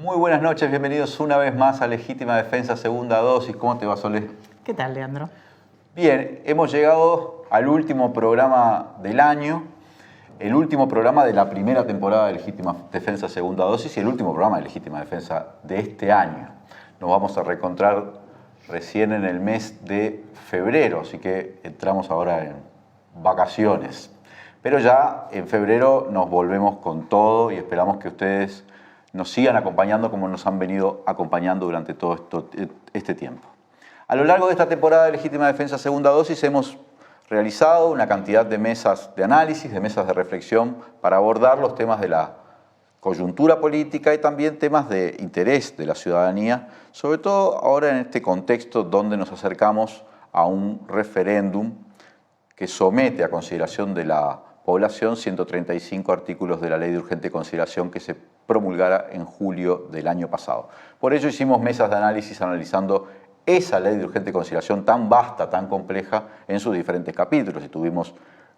Muy buenas noches, bienvenidos una vez más a Legítima Defensa Segunda Dosis. ¿Cómo te va, Solé? ¿Qué tal, Leandro? Bien, hemos llegado al último programa del año, el último programa de la primera temporada de Legítima Defensa Segunda Dosis y el último programa de Legítima Defensa de este año. Nos vamos a reencontrar recién en el mes de febrero, así que entramos ahora en vacaciones. Pero ya en febrero nos volvemos con todo y esperamos que ustedes nos sigan acompañando como nos han venido acompañando durante todo este tiempo. A lo largo de esta temporada de Legítima Defensa Segunda Dosis hemos realizado una cantidad de mesas de análisis, de mesas de reflexión para abordar los temas de la coyuntura política y también temas de interés de la ciudadanía, sobre todo ahora en este contexto donde nos acercamos a un referéndum que somete a consideración de la población 135 artículos de la Ley de Urgente Consideración que se promulgara en julio del año pasado. Por ello hicimos mesas de análisis analizando esa Ley de Urgente Consideración tan vasta, tan compleja en sus diferentes capítulos. Y tuvimos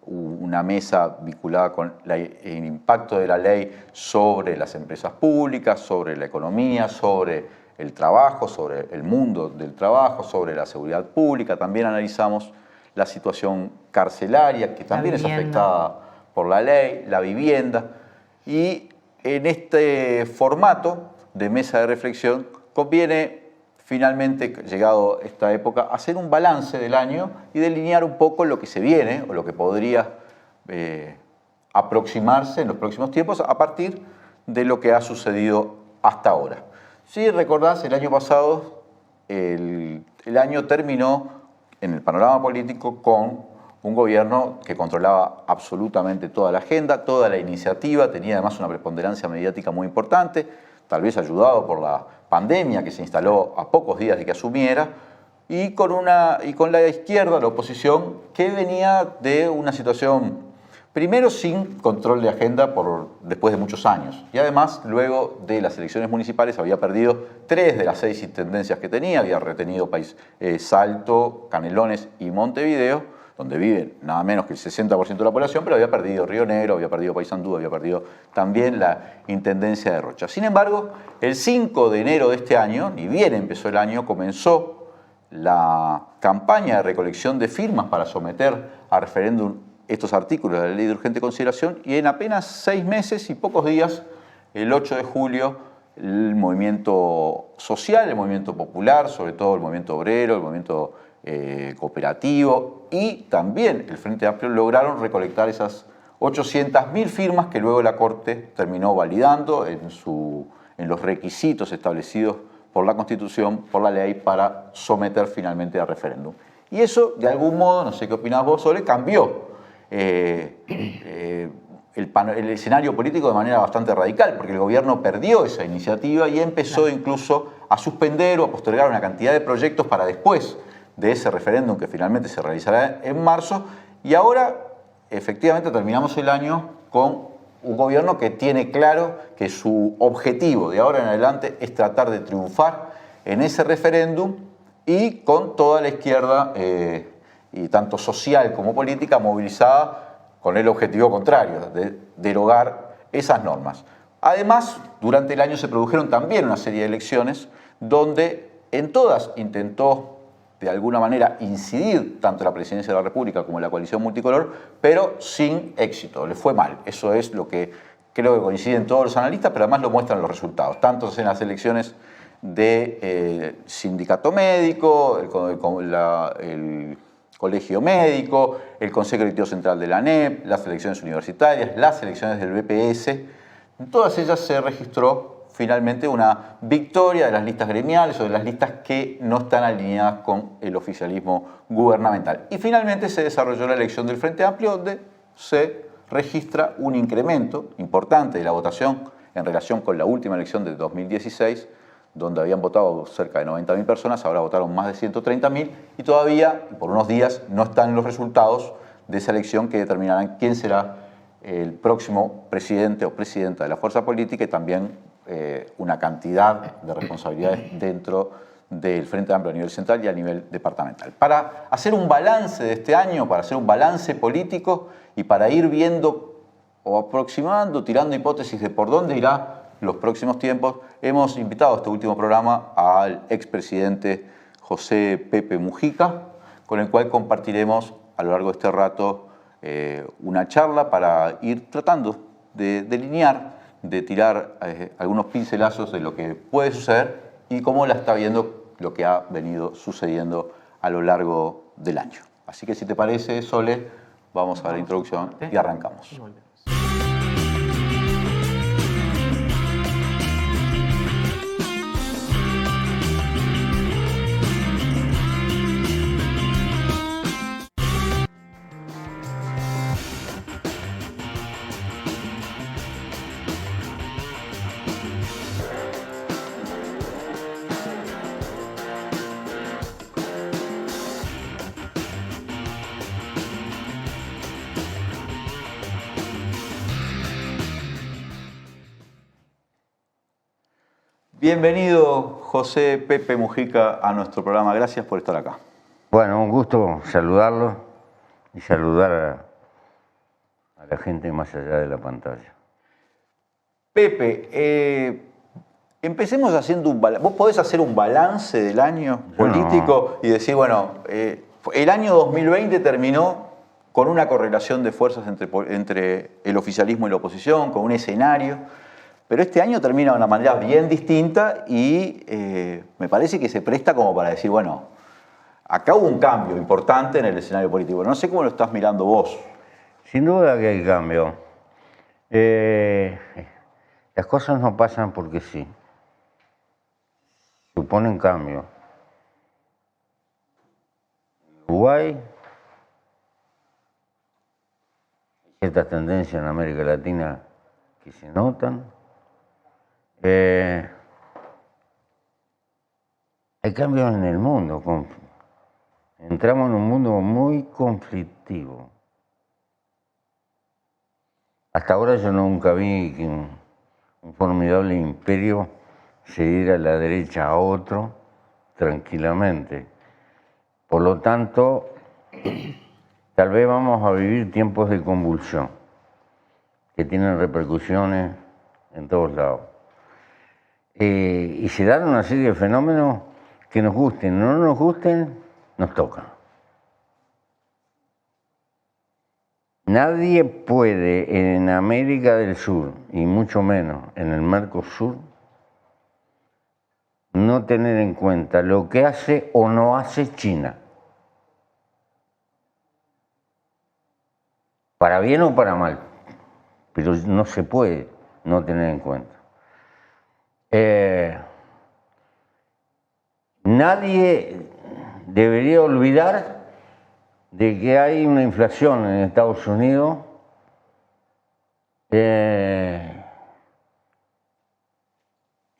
una mesa vinculada con el impacto de la ley sobre las empresas públicas, sobre la economía, sobre el trabajo, sobre el mundo del trabajo, sobre la seguridad pública. También analizamos la situación carcelaria, que también es afectada por la ley, la vivienda. Y en este formato de mesa de reflexión conviene finalmente, llegado esta época, hacer un balance del año y delinear un poco lo que se viene o lo que podría aproximarse en los próximos tiempos a partir de lo que ha sucedido hasta ahora. Si recordás, el año pasado el año terminó en el panorama político con un gobierno que controlaba absolutamente toda la agenda, toda la iniciativa, tenía además una preponderancia mediática muy importante, tal vez ayudado por la pandemia que se instaló a pocos días de que asumiera, y con la izquierda, la oposición, que venía de una situación, primero sin control de agenda después de muchos años, y además luego de las elecciones municipales había perdido 3 de las 6 intendencias que tenía, había retenido Salto, Canelones y Montevideo, donde viven nada menos que el 60% de la población, pero había perdido Río Negro, había perdido Paysandú, había perdido también la intendencia de Rocha. Sin embargo, el 5 de enero de este año, ni bien empezó el año, comenzó la campaña de recolección de firmas para someter a referéndum estos artículos de la Ley de Urgente Consideración, y en apenas 6 meses y pocos días, el 8 de julio, el movimiento social, el movimiento popular, sobre todo el movimiento obrero, el movimiento cooperativo y también el Frente Amplio lograron recolectar esas 800.000 firmas que luego la Corte terminó validando en los requisitos establecidos por la Constitución, por la ley, para someter finalmente a referéndum. Y eso, de algún modo, no sé qué opinás vos, Sole, cambió el escenario político de manera bastante radical, porque el gobierno perdió esa iniciativa y empezó incluso a suspender o a postergar una cantidad de proyectos para después de ese referéndum que finalmente se realizará en marzo, y ahora efectivamente terminamos el año con un gobierno que tiene claro que su objetivo de ahora en adelante es tratar de triunfar en ese referéndum y con toda la izquierda, y tanto social como política, movilizada con el objetivo contrario, de derogar esas normas. Además, durante el año se produjeron también una serie de elecciones donde en todas intentó de alguna manera incidir tanto la Presidencia de la República como la coalición multicolor, pero sin éxito, le fue mal. Eso es lo que creo que coinciden todos los analistas, pero además lo muestran los resultados, tanto en las elecciones de sindicato médico, el colegio médico, el Consejo Directivo Central de la ANEP, las elecciones universitarias, las elecciones del BPS. En todas ellas se registró finalmente una victoria de las listas gremiales o de las listas que no están alineadas con el oficialismo gubernamental. Y finalmente se desarrolló la elección del Frente Amplio, donde se registra un incremento importante de la votación en relación con la última elección de 2016, donde habían votado cerca de 90.000 personas, ahora votaron más de 130.000, y todavía, por unos días, no están los resultados de esa elección que determinarán quién será el próximo presidente o presidenta de la fuerza política y también una cantidad de responsabilidades dentro del Frente Amplio a nivel central y a nivel departamental. Para hacer un balance de este año, para hacer un balance político y para ir viendo o aproximando, tirando hipótesis de por dónde irá los próximos tiempos, hemos invitado a este último programa al expresidente José Pepe Mujica, con el cual compartiremos a lo largo de este rato una charla para ir tratando de delinear, de tirar algunos pincelazos de lo que puede suceder y cómo la está viendo lo que ha venido sucediendo a lo largo del año. Así que si te parece, Sole, vamos a la introducción y arrancamos. Bienvenido, José Pepe Mujica, a nuestro programa. Gracias por estar acá. Bueno, un gusto saludarlo y saludar a la gente más allá de la pantalla. Pepe, empecemos haciendo un balance. ¿Vos podés hacer un balance del año político y decir, bueno, el año 2020 terminó con una correlación de fuerzas entre el oficialismo y la oposición, con un escenario? Pero este año termina de una manera bien distinta y me parece que se presta como para decir, bueno, acá hubo un cambio importante en el escenario político. No sé cómo lo estás mirando vos. Sin duda que hay cambio. Las cosas no pasan porque sí. Suponen cambio. En Uruguay hay ciertas tendencias en América Latina que se notan. Hay cambios en el mundo. Entramos en un mundo muy conflictivo. Hasta ahora yo nunca vi que un formidable imperio se diera a la derecha a otro tranquilamente. Por lo tanto, tal vez vamos a vivir tiempos de convulsión que tienen repercusiones en todos lados. Y se dan una serie de fenómenos que nos gusten o no nos gusten, nos tocan. Nadie puede en América del Sur, y mucho menos en el Mercosur, no tener en cuenta lo que hace o no hace China. Para bien o para mal, pero no se puede no tener en cuenta. Nadie debería olvidar de que hay una inflación en Estados Unidos que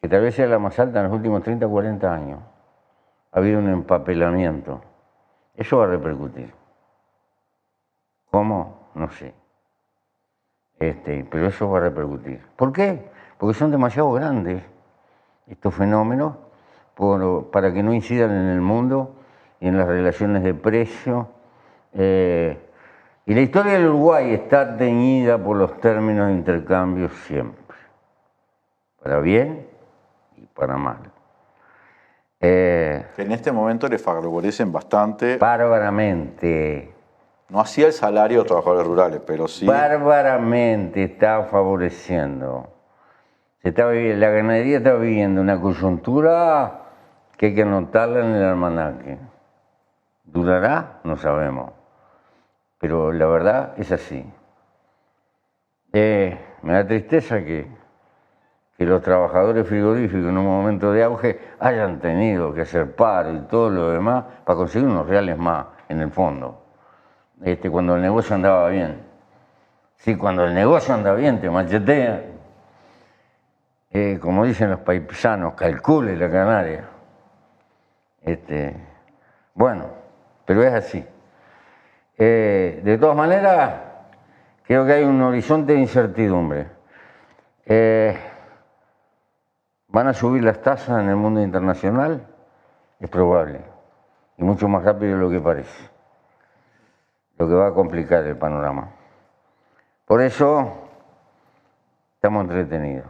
tal vez sea la más alta en los últimos 30 o 40 años. Ha habido un empapelamiento. Eso va a repercutir. ¿Cómo? No sé. Pero eso va a repercutir. ¿Por qué? Porque son demasiado grandes estos fenómenos para que no incidan en el mundo y en las relaciones de precio. Y la historia del Uruguay está teñida por los términos de intercambio siempre, para bien y para mal. Que en este momento le favorecen bastante. Bárbaramente. No hacía el salario de los trabajadores rurales, pero sí. Bárbaramente está favoreciendo. La ganadería está viviendo una coyuntura que hay que anotarla en el almanaque. ¿Durará? No sabemos. Pero la verdad es así. Me da tristeza que los trabajadores frigoríficos en un momento de auge hayan tenido que hacer paro y todo lo demás para conseguir unos reales más en el fondo. Cuando el negocio andaba bien. Sí, cuando el negocio anda bien te machetea. Como dicen los paisanos, calcule la canaria. Bueno, pero es así. De todas maneras, creo que hay un horizonte de incertidumbre. ¿Van a subir las tasas en el mundo internacional? Es probable. Y mucho más rápido de lo que parece. Lo que va a complicar el panorama. Por eso estamos entretenidos.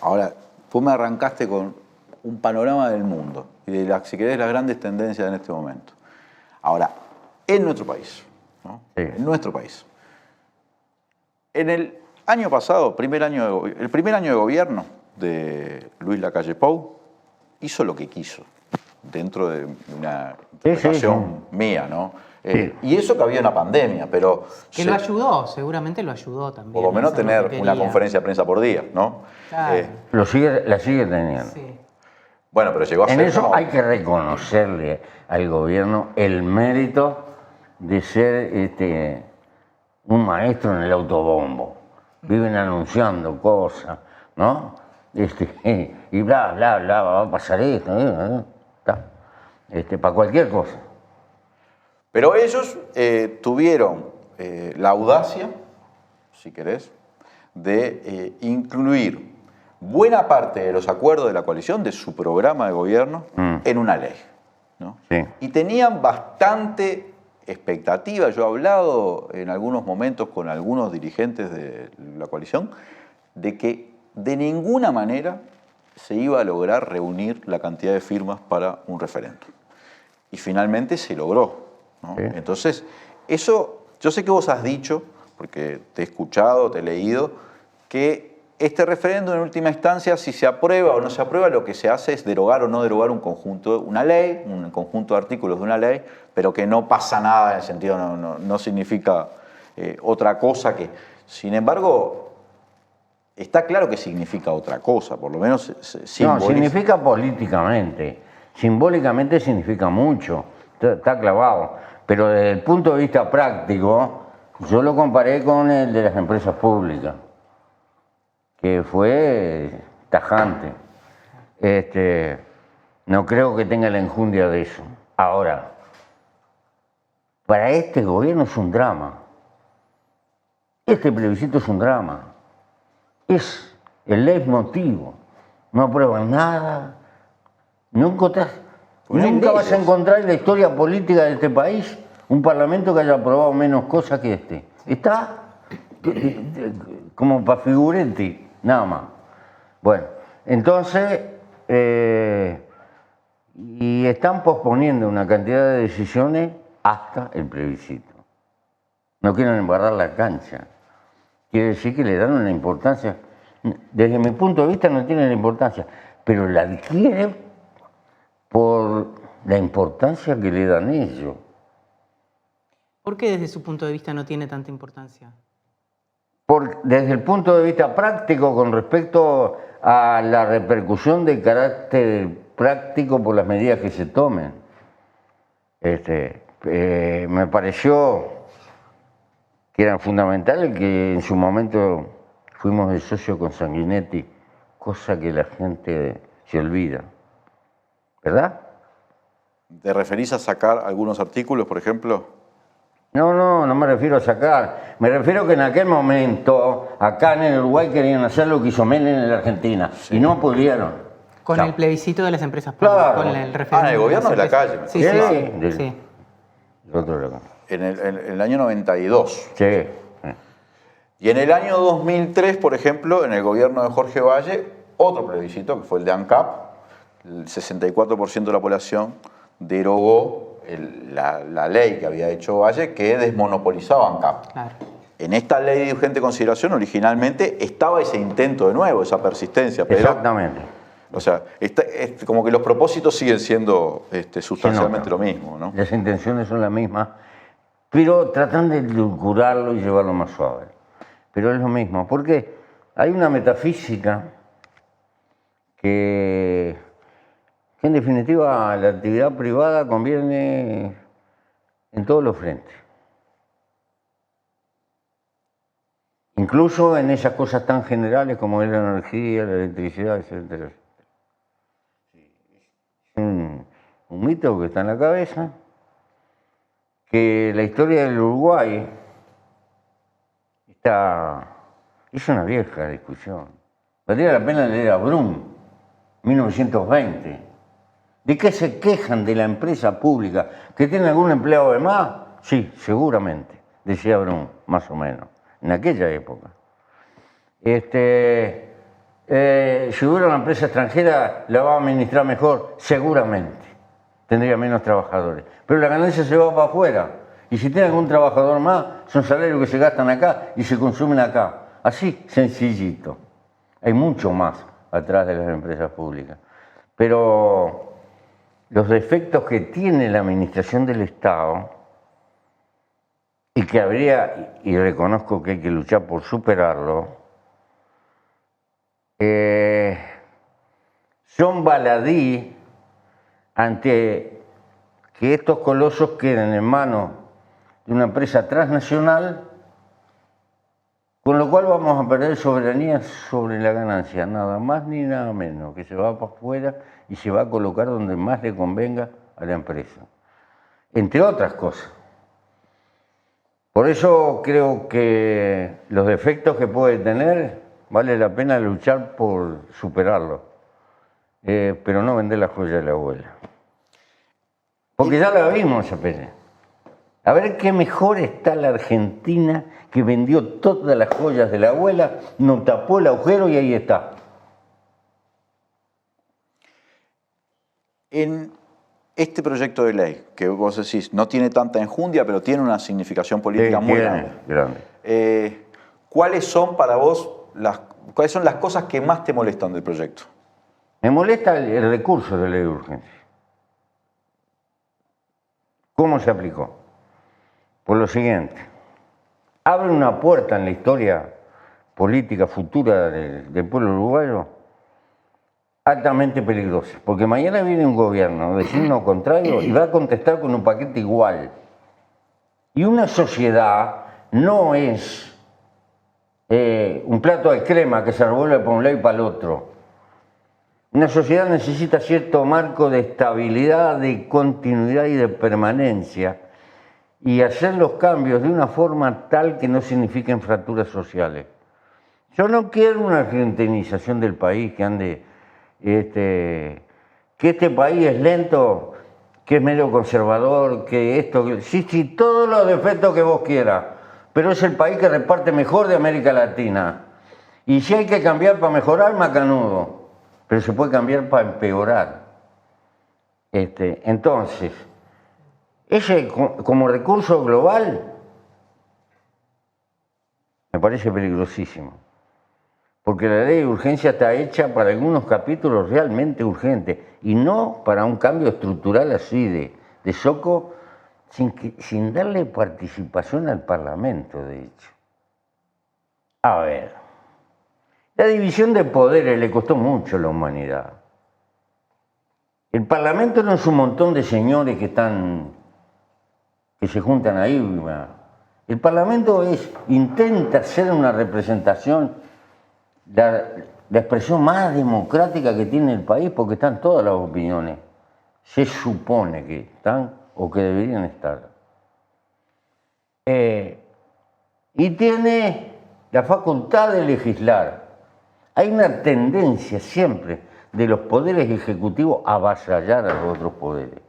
Ahora, vos me arrancaste con un panorama del mundo y de las, si querés, las grandes tendencias en este momento. Ahora, en nuestro país, ¿no? Sí. En nuestro país. En el año pasado, el primer año de gobierno de Luis Lacalle Pou, hizo lo que quiso, dentro de una interpretación mía, ¿no? Y eso que había una pandemia, pero... Que lo ayudó, seguramente lo ayudó también. Por lo menos tener una conferencia de prensa por día, ¿no? Claro. La sigue teniendo. Sí. Bueno, pero llegó a ser... En eso como- hay que reconocerle al gobierno el mérito de ser un maestro en el autobombo. Viven anunciando cosas, ¿no? Y bla, bla, bla, va a pasar esto, para cualquier cosa. Pero ellos tuvieron la audacia, si querés, de incluir buena parte de los acuerdos de la coalición, de su programa de gobierno, en una ley, ¿no? Sí. Y tenían bastante expectativa. Yo he hablado en algunos momentos con algunos dirigentes de la coalición de que de ninguna manera se iba a lograr reunir la cantidad de firmas para un referéndum. Y finalmente se logró, ¿no? Sí. Entonces, eso, yo sé que vos has dicho, porque te he escuchado, te he leído, que este referéndum en última instancia, si se aprueba o no se aprueba, lo que se hace es derogar o no derogar un conjunto, una ley, un conjunto de artículos de una ley, pero que no pasa nada en el sentido, no significa otra cosa que... Sin embargo, está claro que significa otra cosa, por lo menos No, simboliza. significa políticamente. Simbólicamente significa mucho. Está clavado. Pero desde el punto de vista práctico, yo lo comparé con el de las empresas públicas, que fue tajante. No creo que tenga la enjundia de eso. Ahora, para este gobierno es un drama. Este plebiscito es un drama. Es el leitmotiv. No aprueban nada. Nunca vas a encontrar en la historia política de este país un parlamento que haya aprobado menos cosas que este. Está como para figurante, nada más. Bueno, entonces, y están posponiendo una cantidad de decisiones hasta el plebiscito. No quieren embarrar la cancha. Quiere decir que le dan una importancia, desde mi punto de vista no tiene la importancia, pero la adquiere por la importancia que le dan ellos. ¿Por qué desde su punto de vista no tiene tanta importancia? Desde el punto de vista práctico, con respecto a la repercusión de carácter práctico por las medidas que se tomen, me pareció que era fundamental que en su momento fuimos de socio con Sanguinetti, cosa que la gente se olvida, ¿verdad? ¿Te referís a sacar algunos artículos, por ejemplo? No me refiero a sacar. Me refiero que en aquel momento, acá en el Uruguay querían hacer lo que hizo Menem en la Argentina, y no pudieron. Con Chao. el plebiscito de las empresas públicas. Claro. Con el referéndum En el gobierno de la empresas. calle. Sí, Sí. sí. El otro era- En el año 92. Sí. Y en el año 2003, por ejemplo, en el gobierno de Jorge Valle, otro plebiscito, que fue el de ANCAP, el 64% de la población derogó la ley que había hecho Valle que desmonopolizaba ANCAP. Claro. En esta ley de urgente consideración originalmente estaba ese intento de nuevo, esa persistencia, pero... Exactamente. O sea, es como que los propósitos siguen siendo sustancialmente Se lo nota. mismo, ¿no? Las intenciones son las mismas, pero tratan de edulcorarlo y llevarlo más suave. Pero es lo mismo, porque hay una metafísica que en definitiva la actividad privada conviene en todos los frentes. Incluso en esas cosas tan generales como es la energía, la electricidad, etc. Un mito que está en la cabeza, que la historia del Uruguay es una vieja discusión. Valdría la pena leer a Brum, 1920. ¿De qué se quejan de la empresa pública? ¿Que tiene algún empleado de más? Sí, seguramente, decía Brum, más o menos, en aquella época. Si hubiera una empresa extranjera, la va a administrar mejor, seguramente. Tendría menos trabajadores. Pero la ganancia se va para afuera. Y si tiene algún trabajador más, son salarios que se gastan acá y se consumen acá. Así, sencillito. Hay mucho más atrás de las empresas públicas. Pero los defectos que tiene la administración del Estado, y que habría, y reconozco que hay que luchar por superarlo, son baladí ante que estos colosos queden en manos de una empresa transnacional, con lo cual vamos a perder soberanía sobre la ganancia, nada más ni nada menos, que se va para afuera y se va a colocar donde más le convenga a la empresa, entre otras cosas. Por eso creo que los defectos que puede tener, vale la pena luchar por superarlos, pero no vender la joya de la abuela. Porque ya la vimos esa pelea. A ver qué mejor está la Argentina, que vendió todas las joyas de la abuela, no tapó el agujero y ahí está. En este proyecto de ley, que vos decís, no tiene tanta enjundia, pero tiene una significación política muy grande. ¿Cuáles son para vos cuáles son las cosas que más te molestan del proyecto? Me molesta el recurso de ley de urgencia. ¿Cómo se aplicó? Por lo siguiente, abre una puerta en la historia política futura del pueblo uruguayo altamente peligrosa, porque mañana viene un gobierno de signo contrario y va a contestar con un paquete igual. Y una sociedad no es un plato de crema que se revuelve para un lado y para el otro. Una sociedad necesita cierto marco de estabilidad, de continuidad y de permanencia, y hacer los cambios de una forma tal que no signifiquen fracturas sociales. Yo no quiero una argentinización del país que ande, que este país es lento, que es medio conservador, que esto, sí, todos los defectos que vos quieras, pero es el país que reparte mejor de América Latina. Y si hay que cambiar para mejorar, macanudo, pero se puede cambiar para empeorar. Entonces, ese como recurso global me parece peligrosísimo, porque la ley de urgencia está hecha para algunos capítulos realmente urgentes y no para un cambio estructural así de soco, sin darle participación al Parlamento, de hecho. A ver, la división de poderes le costó mucho a la humanidad. El Parlamento no es un montón de señores que se juntan ahí. El Parlamento intenta ser una representación, la expresión más democrática que tiene el país, porque están todas las opiniones. Se supone que están o que deberían estar. Y tiene la facultad de legislar. Hay una tendencia siempre de los poderes ejecutivos a avasallar a los otros poderes.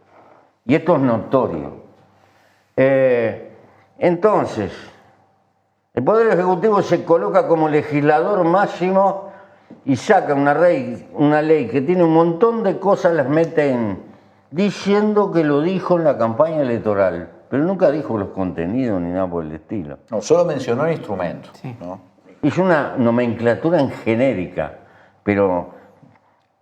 Y esto es notorio. Entonces, el Poder Ejecutivo se coloca como legislador máximo y saca una ley que tiene un montón de cosas, las mete diciendo que lo dijo en la campaña electoral, pero nunca dijo los contenidos ni nada por el estilo. No, solo mencionó el instrumento. Sí. ¿No? Hizo una nomenclatura en genérica, pero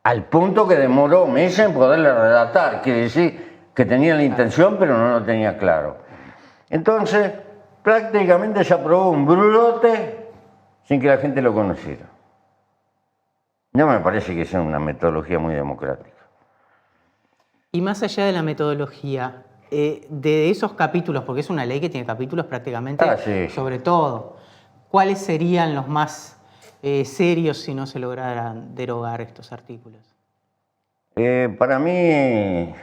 al punto que demoró meses en poderle redactar, quiere decir que tenía la intención, pero no lo tenía claro. Entonces, prácticamente se aprobó un brote sin que la gente lo conociera. No me parece que sea una metodología muy democrática. Y más allá de la metodología, de esos capítulos, porque es una ley que tiene capítulos prácticamente sí. sobre todo, ¿cuáles serían los más serios si no se lograran derogar estos artículos? Para mí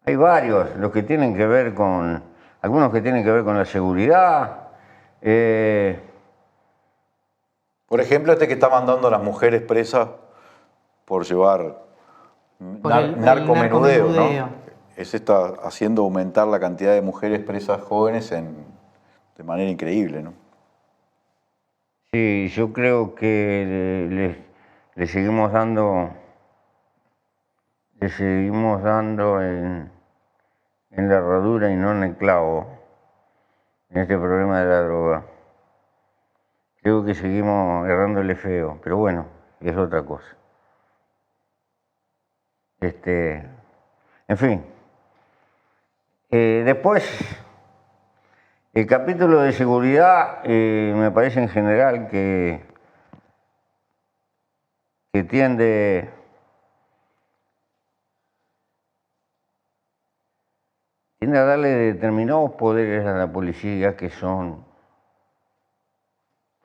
hay varios, los que tienen que ver con, algunos que tienen que ver con la seguridad. Por ejemplo, que está mandando a las mujeres presas por llevar narcomenudeo, ¿no? Ese está haciendo aumentar la cantidad de mujeres presas jóvenes de manera increíble, ¿no? Sí, yo creo que le seguimos dando en la herradura y no en el clavo, en este problema de la droga. Creo que seguimos errándole feo, pero bueno, es otra cosa. En fin. Después, el capítulo de seguridad me parece en general que tiende a darle determinados poderes a la policía que son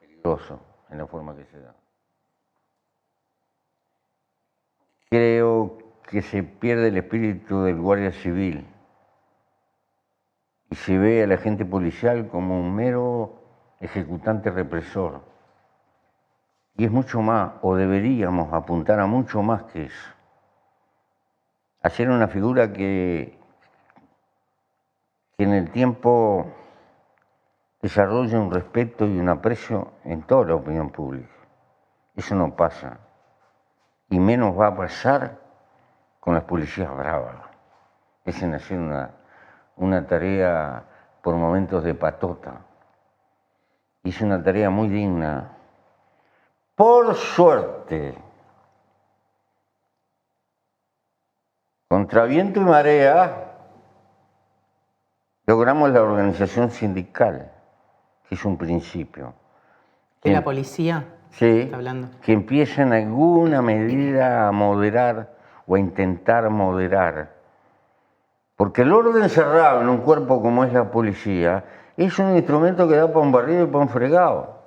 peligrosos en la forma que se da. Creo que se pierde el espíritu del guardia civil y se ve al agente policial como un mero ejecutante represor. Y es mucho más, o deberíamos apuntar a mucho más que eso. Hacer una figura que en el tiempo desarrolle un respeto y un aprecio en toda la opinión pública. Eso no pasa. Y menos va a pasar con las policías bravas. Es en hacer una tarea por momentos de patota. Es una tarea muy digna. Por suerte, contra viento y marea, logramos la organización sindical, que es un principio. ¿De la policía? Sí, Está hablando. que empieza en alguna medida a moderar o a intentar moderar. Porque el orden cerrado en un cuerpo como es la policía es un instrumento que da para un barrido y para un fregado.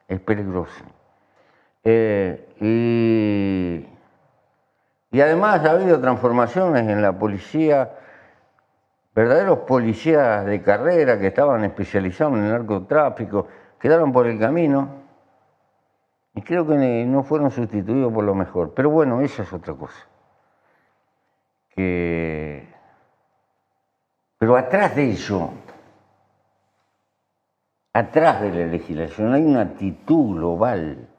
Es peligroso. Y además ha habido transformaciones en la policía, verdaderos policías de carrera que estaban especializados en el narcotráfico, quedaron por el camino y creo que no fueron sustituidos por lo mejor. Pero bueno, esa es otra cosa. Pero atrás de eso, atrás de la legislación, hay una actitud global.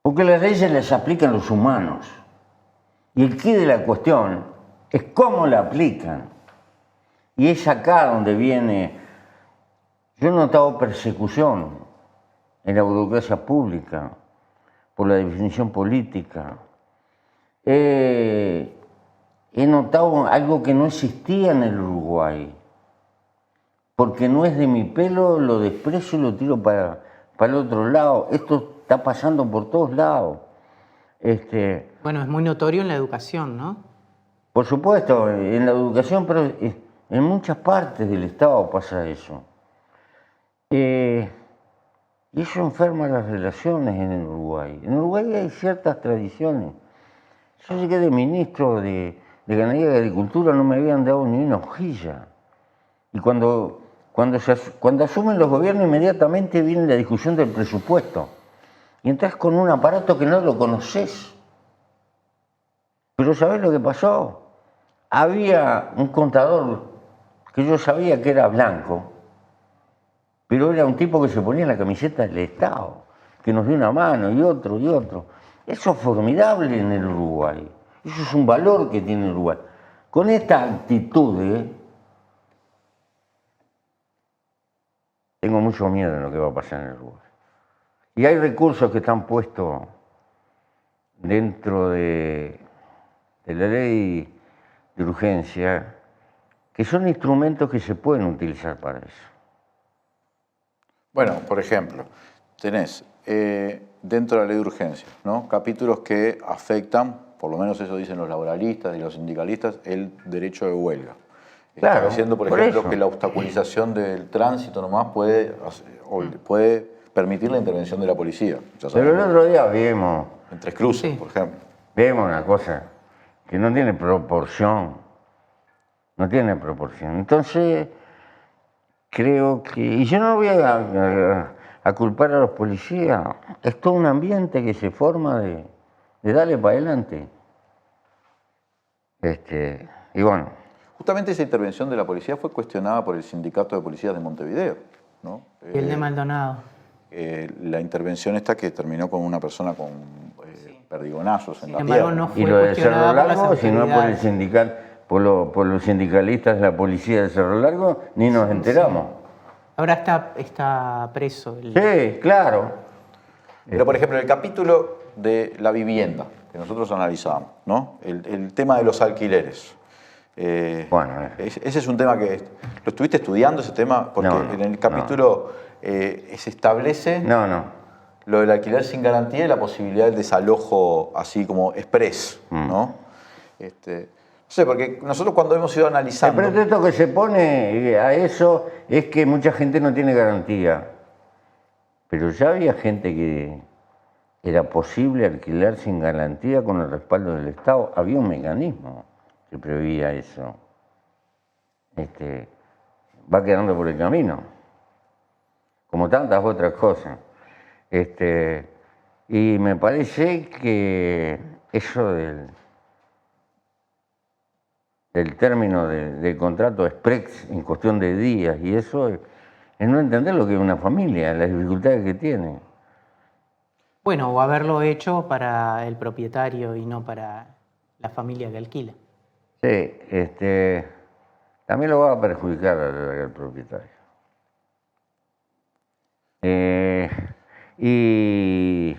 Porque las leyes las aplican los humanos. Y el quid de la cuestión es cómo la aplican. Y es acá donde viene. Yo he notado persecución en la burocracia pública por la definición política. He notado algo que no existía en el Uruguay. Porque no es de mi pelo, lo desprecio y lo tiro para el otro lado. Esto está pasando por todos lados. Bueno, es muy notorio en la educación, ¿no? Por supuesto, en la educación, pero en muchas partes del Estado pasa eso. Y eso enferma las relaciones en el Uruguay. En Uruguay hay ciertas tradiciones. Yo llegué de ministro de Ganadería y Agricultura, no me habían dado ni una hojilla. Y cuando asumen los gobiernos, inmediatamente viene la discusión del presupuesto. Y entras con un aparato que no lo conoces. Pero ¿sabés lo que pasó? Había un contador que yo sabía que era blanco, pero era un tipo que se ponía la camiseta del Estado, que nos dio una mano y otro y otro. Eso es formidable en el Uruguay. Eso es un valor que tiene el Uruguay. Con esta actitud, tengo mucho miedo de lo que va a pasar en el Uruguay. Y hay recursos que están puestos dentro de la ley de urgencia, que son instrumentos que se pueden utilizar para eso. Bueno, por ejemplo, tenés dentro de la ley de urgencia, ¿no?, capítulos que afectan, por lo menos eso dicen los laboralistas y los sindicalistas, el derecho de huelga. Claro, Estableciendo, por ejemplo, que la obstaculización del tránsito nomás puede permitir la intervención de la policía. Pero el otro día vimos... En Tres Cruces, por ejemplo. Vemos una cosa que no tiene proporción. No tiene proporción. Entonces, creo que... Y yo no voy a culpar a los policías. Es todo un ambiente que se forma de darle para adelante. Y bueno... Justamente esa intervención de la policía fue cuestionada por el Sindicato de Policías de Montevideo. ¿no? Y el de Maldonado. La intervención esta que terminó con una persona con perdigonazos en la Sin embargo, pierna. no fue Y lo de Cerro cuestionada por las Largo, si no por el autoridades. sindical, por los sindicalistas de la policía de Cerro Largo, ni nos enteramos. Ahora está preso. Sí, claro. Pero, por ejemplo, el capítulo de la vivienda que nosotros analizamos, ¿no? El tema de los alquileres. Ese es un tema que... ¿Lo estuviste estudiando ese tema? Porque No, en el capítulo se establece lo del alquiler sin garantía y la posibilidad del desalojo así como express, ¿no? No sé, porque nosotros cuando hemos ido analizando... El pretexto que se pone a eso es que mucha gente no tiene garantía. Pero ya había gente que era posible alquilar sin garantía con el respaldo del Estado. Había un mecanismo que preveía eso. Va quedando por el camino, como tantas otras cosas. Y me parece que eso del término del contrato express en cuestión de días y eso es no entender lo que es una familia, las dificultades que tiene. Bueno, o haberlo hecho para el propietario y no para la familia que alquila. Sí, también lo va a perjudicar al propietario. Y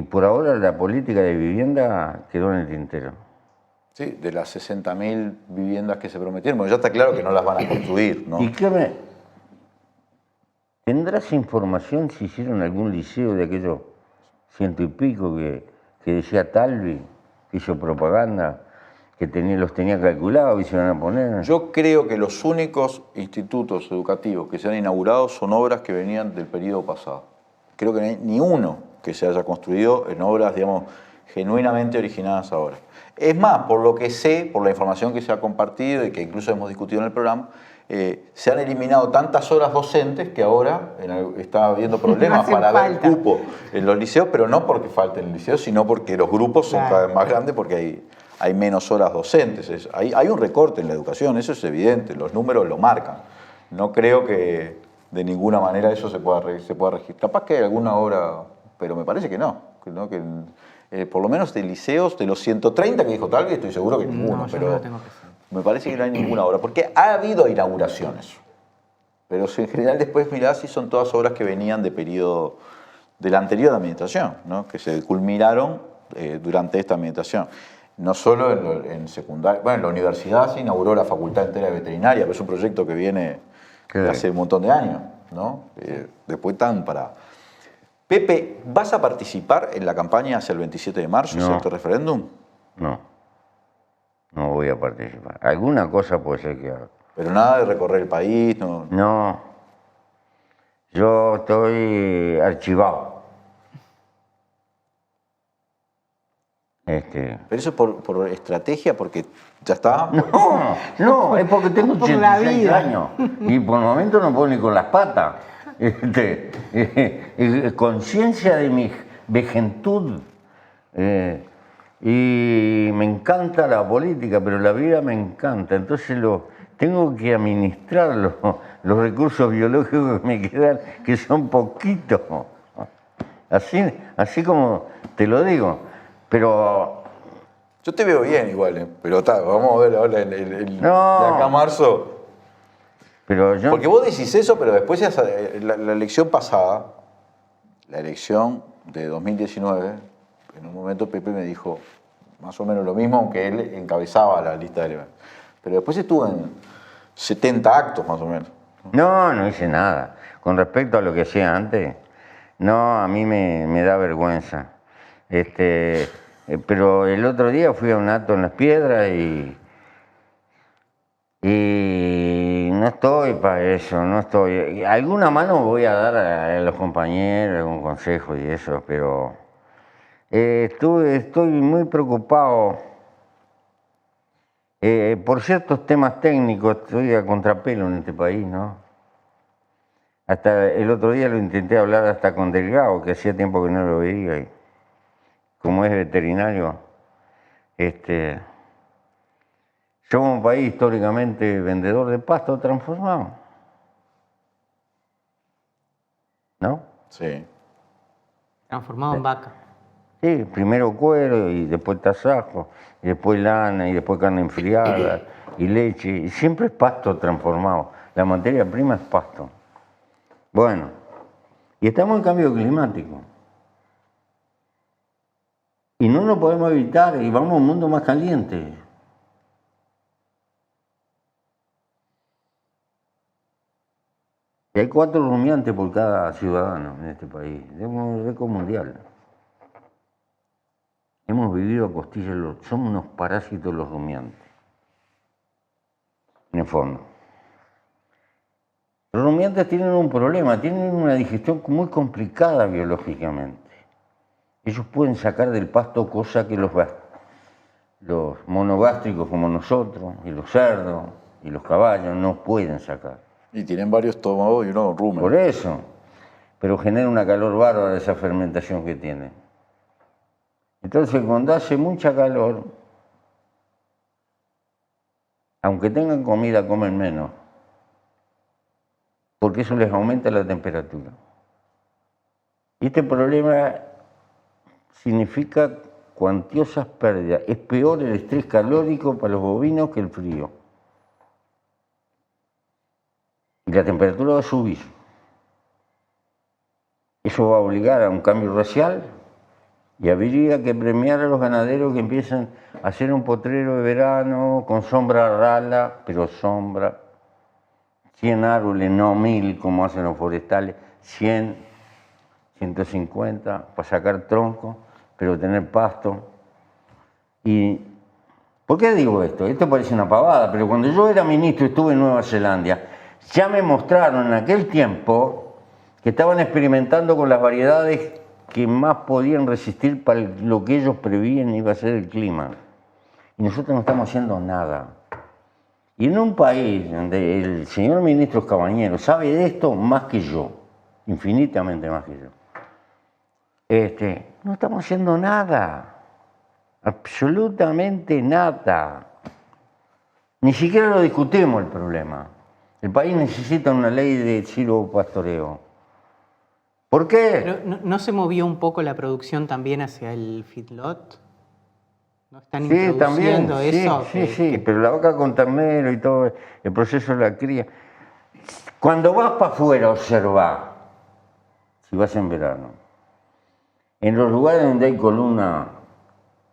por ahora la política de vivienda quedó en el tintero. Sí, de las 60.000 viviendas que se prometieron, bueno, ya está claro que no las van a construir, ¿no? ¿Y tendrás información si hicieron algún liceo de aquellos 100 y pico que decía Talvi, que hizo propaganda, que los tenía calculados y se iban a poner? Yo creo que los únicos institutos educativos que se han inaugurado son obras que venían del periodo pasado. Creo que no hay ni uno que se haya construido en obras, digamos, genuinamente originadas ahora. Es más, por lo que sé, por la información que se ha compartido y que incluso hemos discutido en el programa, se han eliminado tantas horas docentes que ahora está habiendo problemas para ver cupo en los liceos, pero no porque falten en liceos, sino porque los grupos son cada vez más grandes porque hay menos horas docentes. Hay un recorte en la educación, eso es evidente, los números lo marcan. No creo que de ninguna manera eso se pueda registrar. Capaz que hay alguna obra, pero me parece que no. Que por lo menos de liceos, de los 130 que dijo Talvi, estoy seguro que ninguno, pero no lo tengo presente. Me parece que no hay ninguna obra, porque ha habido inauguraciones. Pero en general después mirás si son todas obras que venían de periodo de la anterior administración, ¿no? Que se culminaron durante esta administración. No solo en secundaria, bueno, en la universidad se inauguró la Facultad entera de Veterinaria, pero es un proyecto que viene de hace un montón de años, ¿no? Después están para... Pepe, ¿vas a participar en la campaña hacia el 27 de marzo, hacia este referéndum? No voy a participar. Alguna cosa puede ser que haga. Pero nada de recorrer el país, ¿no? No, yo estoy archivado. Pero eso es por estrategia, porque ya está. No, es porque tengo 86 años y por el momento no puedo ni con las patas. Conciencia de mi vejentud. Y me encanta la política, pero la vida me encanta. Entonces tengo que administrar los recursos biológicos que me quedan, que son poquitos. Así como te lo digo. Pero... Yo te veo bien igual, pero vamos a ver ahora de acá a marzo. Pero porque vos decís eso, pero después la elección pasada, la elección de 2019, en un momento Pepe me dijo más o menos lo mismo, aunque él encabezaba la lista de elementos. Pero después estuvo en 70 actos más o menos. No hice nada. Con respecto a lo que hacía antes, no, a mí me da vergüenza. Pero el otro día fui a un acto en Las Piedras y no estoy para eso, no estoy. Alguna mano voy a dar a los compañeros, algún consejo y eso, pero estoy muy preocupado por ciertos temas técnicos. Estoy a contrapelo en este país, ¿no? Hasta el otro día lo intenté hablar hasta con Delgado, que hacía tiempo que no lo veía. Y como es veterinario, somos un país históricamente vendedor de pasto transformado. ¿no? Sí. Transformado en vaca. Sí, primero cuero y después tasajo, y después lana, y después carne enfriada, y leche, y siempre es pasto transformado. La materia prima es pasto. Bueno, y estamos en cambio climático. Y no lo podemos evitar, y vamos a un mundo más caliente. Y hay 4 rumiantes por cada ciudadano en este país. Es un récord mundial. Hemos vivido a costillas, somos unos parásitos los rumiantes. En el fondo. Los rumiantes tienen un problema, tienen una digestión muy complicada biológicamente. Ellos pueden sacar del pasto cosas que los monogástricos como nosotros, y los cerdos, y los caballos no pueden sacar. Y tienen varios estómagos y uno rumen. Por eso. Pero genera una calor bárbara esa fermentación que tiene. Entonces, cuando hace mucha calor, aunque tengan comida, comen menos. Porque eso les aumenta la temperatura. Y este problema significa cuantiosas pérdidas. Es peor el estrés calórico para los bovinos que el frío. Y la temperatura va a subir. Eso va a obligar a un cambio racial y habría que premiar a los ganaderos que empiezan a hacer un potrero de verano con sombra rala, pero sombra. 100 árboles, no 1000 como hacen los forestales, 100, 150 para sacar tronco, pero tener pasto. ¿Y por qué digo esto? Esto parece una pavada, pero cuando yo era ministro y estuve en Nueva Zelanda, ya me mostraron en aquel tiempo que estaban experimentando con las variedades que más podían resistir para lo que ellos prevían iba a ser el clima. Y nosotros no estamos haciendo nada. Y en un país donde el señor ministro Cabañero sabe de esto más que yo, infinitamente más que yo, no estamos haciendo nada, absolutamente nada. Ni siquiera lo discutimos el problema. El país necesita una ley de silvopastoreo. ¿Por qué? Pero, ¿no se movió un poco la producción también hacia el feedlot? ¿No están Sí, introduciendo también, eso? sí, pero la vaca con ternero y todo el proceso de la cría. Cuando vas para afuera, observa, si vas en verano, en los lugares donde hay columna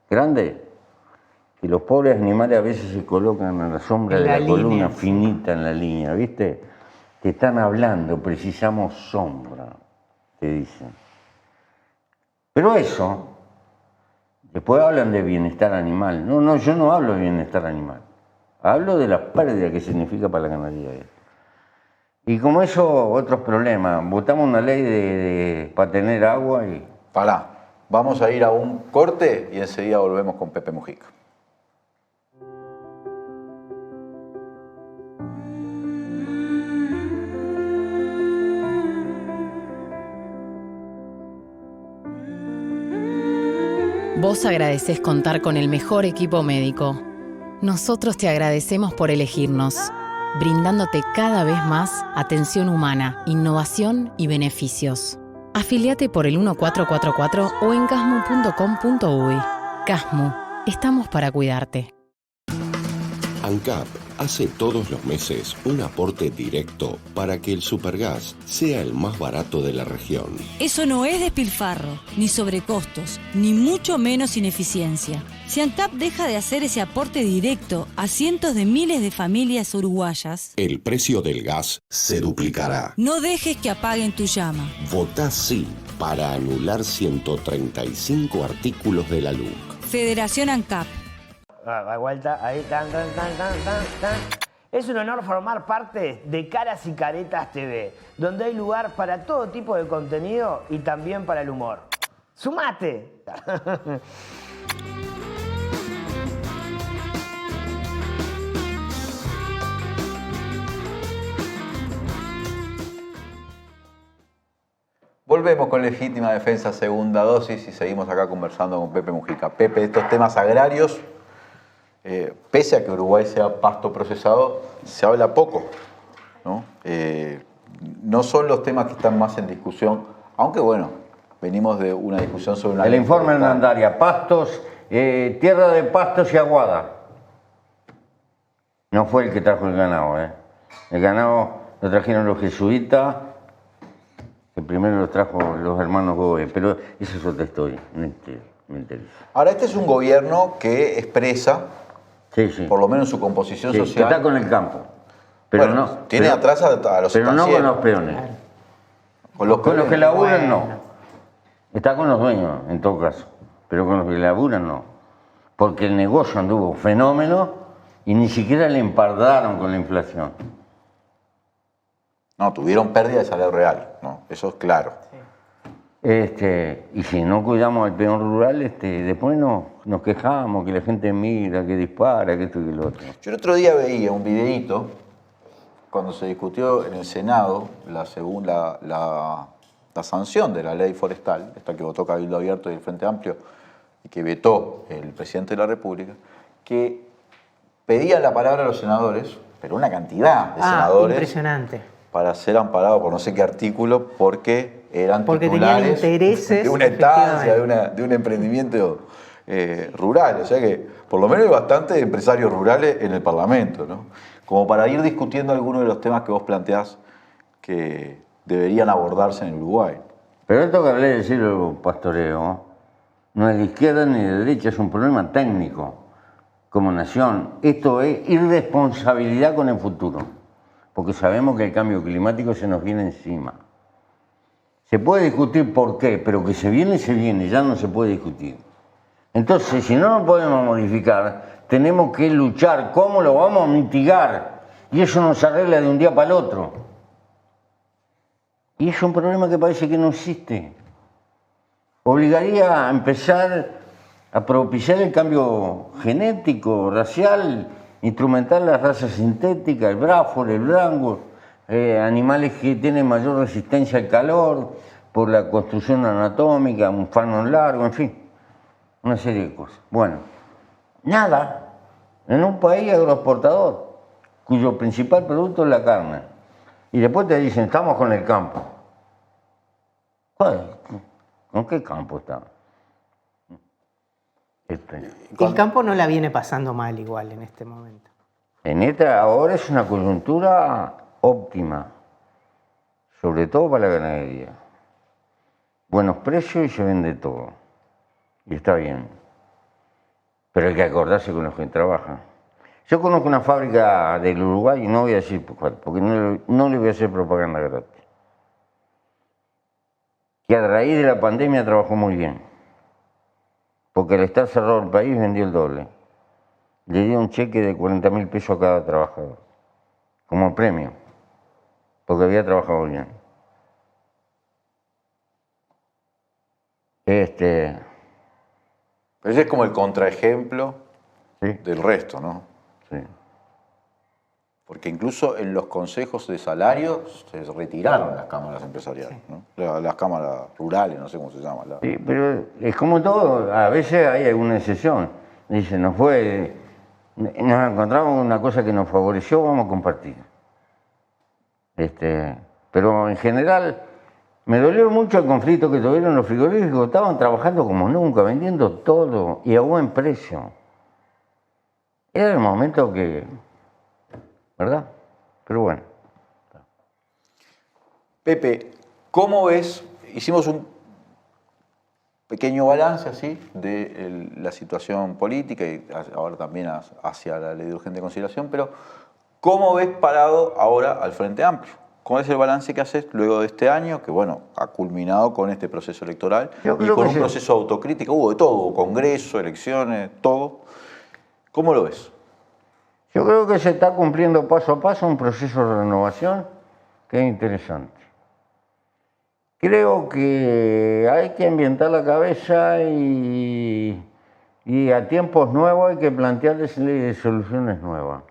grande, que los pobres animales a veces se colocan a la sombra de la columna finita en la línea, ¿viste? Te están hablando, precisamos sombra, te dicen. Pero eso, después hablan de bienestar animal. No, yo no hablo de bienestar animal. Hablo de la pérdida que significa para la ganadería. Y como eso, otros problemas. Votamos una ley para tener agua y... Pará, vamos a ir a un corte y enseguida volvemos con Pepe Mujica. Vos agradecés contar con el mejor equipo médico. Nosotros te agradecemos por elegirnos, brindándote cada vez más atención humana, innovación y beneficios. Afiliate por el 1444 o en casmu.com.uy. Casmu, estamos para cuidarte. ANCAP hace todos los meses un aporte directo para que el supergas sea el más barato de la región. Eso no es despilfarro, ni sobrecostos, ni mucho menos ineficiencia. Si ANCAP deja de hacer ese aporte directo a cientos de miles de familias uruguayas, el precio del gas se duplicará. No dejes que apaguen tu llama. Votá sí para anular 135 artículos de la LUC. Federación ANCAP. Da vuelta, ahí, tan. Es un honor formar parte de Caras y Caretas TV, donde hay lugar para todo tipo de contenido y también para el humor. ¡Sumate! Volvemos con Legítima Defensa, segunda dosis, y seguimos acá conversando con Pepe Mujica. Pepe, estos temas agrarios, pese a que Uruguay sea pasto procesado, se habla poco, ¿no? no son los temas que están más en discusión, aunque bueno, venimos de una discusión sobre una... El informe Hernandaria, pastos, tierra de pastos y aguada. No fue el que trajo el ganado, ¿eh? El ganado lo trajeron los jesuitas, que primero lo trajo los hermanos Gómez, pero esa es otra historia, no me interesa. Ahora, este es un gobierno que expresa, Sí, sí. por lo menos su composición Sí, que social... está con el campo. Pero bueno, no, tiene pero- atrás a los Pero no con estancieros. los peones. Con los Con los que peones. laburan no. Bueno. Está con los dueños, en todo caso. Pero con los que laburan no. Porque el negocio anduvo fenómeno y ni siquiera le empardaron con la inflación. No, tuvieron pérdida de salario real, ¿no? Eso es claro. Y si no cuidamos al peón rural, después nos quejamos que la gente mira, que dispara, que esto y que lo otro. Yo el otro día veía un videíto cuando se discutió en el Senado la sanción de la ley forestal, esta que votó Cabildo Abierto y el Frente Amplio y que vetó el presidente de la República, que pedía la palabra a los senadores, pero una cantidad de senadores, impresionante. para ser amparados por no sé qué artículo, porque eran Porque tenían titulares intereses, de una estancia, efectivamente. de un emprendimiento rural. O sea que por lo menos hay bastantes empresarios rurales en el Parlamento, ¿no? Como para ir discutiendo algunos de los temas que vos planteás que deberían abordarse en Uruguay. Pero esto que hablé de decirlo pastoreo, no es de izquierda ni de derecha, es un problema técnico como nación. Esto es irresponsabilidad con el futuro, porque sabemos que el cambio climático se nos viene encima. Se puede discutir por qué, pero que se viene, ya no se puede discutir. Entonces, si no lo podemos modificar, tenemos que luchar. ¿Cómo lo vamos a mitigar? Y eso no se arregla de un día para el otro. Y es un problema que parece que no existe. Obligaría a empezar a propiciar el cambio genético, racial, instrumentar las razas sintéticas, el Bradford, el Wrangler, animales que tienen mayor resistencia al calor por la construcción anatómica, un fanon largo, en fin, una serie de cosas. Bueno, nada, en un país agroexportador, cuyo principal producto es la carne. Y después te dicen, estamos con el campo. ¿Con qué campo está? El campo no la viene pasando mal igual en este momento. En esta ahora es una coyuntura óptima, sobre todo para la ganadería. Buenos precios y se vende todo. Y está bien. Pero hay que acordarse con los que trabajan. Yo conozco una fábrica del Uruguay, y no voy a decir cuál, porque no le voy a hacer propaganda gratis, que a raíz de la pandemia trabajó muy bien. Porque al estar cerrado el país vendió el doble. Le dio un cheque de 40.000 pesos a cada trabajador, como premio, porque había trabajado bien. Pero ese es como el contraejemplo Sí, del resto, ¿no? sí. Porque incluso en los consejos de salario se retiraron las cámaras empresariales, ¿no? Las cámaras rurales, no sé cómo se llama. Sí, pero es como todo, a veces hay alguna excepción. Dice, nos encontramos una cosa que nos favoreció, vamos a compartir. Pero en general, me dolió mucho el conflicto que tuvieron los frigoríficos, estaban trabajando como nunca, vendiendo todo y a buen precio. Era el momento que, ¿verdad? Pero bueno. Pepe, ¿cómo ves? Hicimos un pequeño balance así de la situación política y ahora también hacia la ley de urgente consideración, pero ¿cómo ves parado ahora al Frente Amplio? ¿Cuál es el balance que haces luego de este año, que bueno, ha culminado con este proceso electoral Yo y creo con que un sí. proceso autocrítico? Hubo de todo, hubo congreso, elecciones, todo. ¿Cómo lo ves? Yo creo que se está cumpliendo paso a paso un proceso de renovación que es interesante. Creo que hay que ambientar la cabeza y a tiempos nuevos hay que plantearles soluciones nuevas.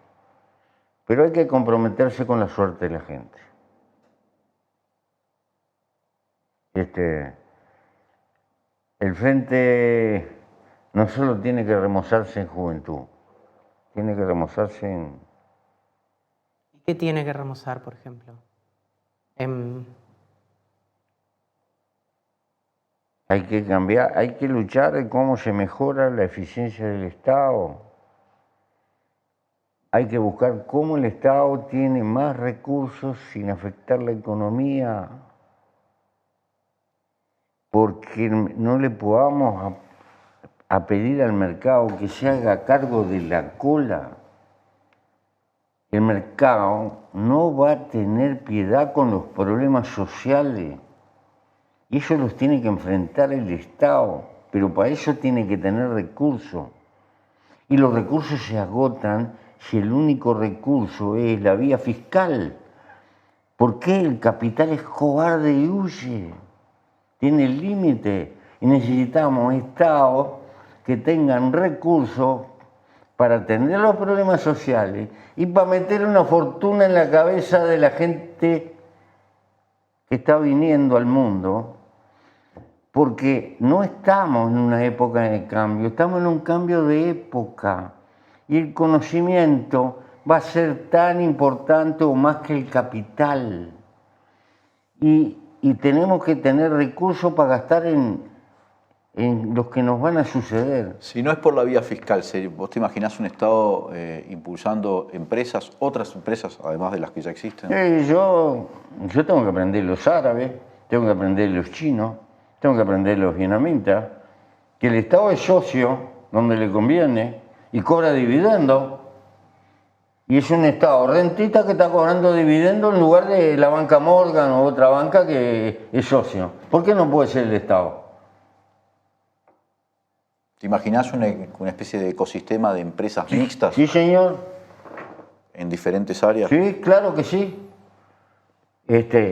Pero hay que comprometerse con la suerte de la gente. El Frente no solo tiene que remozarse en juventud, tiene que remozarse en... ¿Qué tiene que remozar, por ejemplo? Em, Hay que cambiar, hay que luchar en cómo se mejora la eficiencia del Estado. Hay que buscar cómo el Estado tiene más recursos sin afectar la economía. Porque no le podamos a pedir al mercado que se haga cargo de la cola. El mercado no va a tener piedad con los problemas sociales. Y eso los tiene que enfrentar el Estado, pero para eso tiene que tener recursos. Y los recursos se agotan si el único recurso es la vía fiscal. ¿Por qué? El capital es cobarde y huye. Tiene límite. Y necesitamos estados que tengan recursos para atender los problemas sociales y para meter una fortuna en la cabeza de la gente que está viniendo al mundo. Porque no estamos en una época de cambio, estamos en un cambio de época. Y el conocimiento va a ser tan importante o más que el capital. Y tenemos que tener recursos para gastar en los que nos van a suceder. Si no es por la vía fiscal, ¿vos te imaginás un Estado impulsando empresas, otras empresas, además de las que ya existen? Yo tengo que aprender los árabes, tengo que aprender los chinos, tengo que aprender los vietnamitas, que el Estado es socio donde le conviene y cobra dividendos. Y es un Estado rentista que está cobrando dividendos en lugar de la banca Morgan o otra banca que es socio. ¿Por qué no puede ser el Estado? ¿Te imaginás una especie de ecosistema de empresas mixtas Sí, señor. en diferentes áreas? Sí, claro que sí.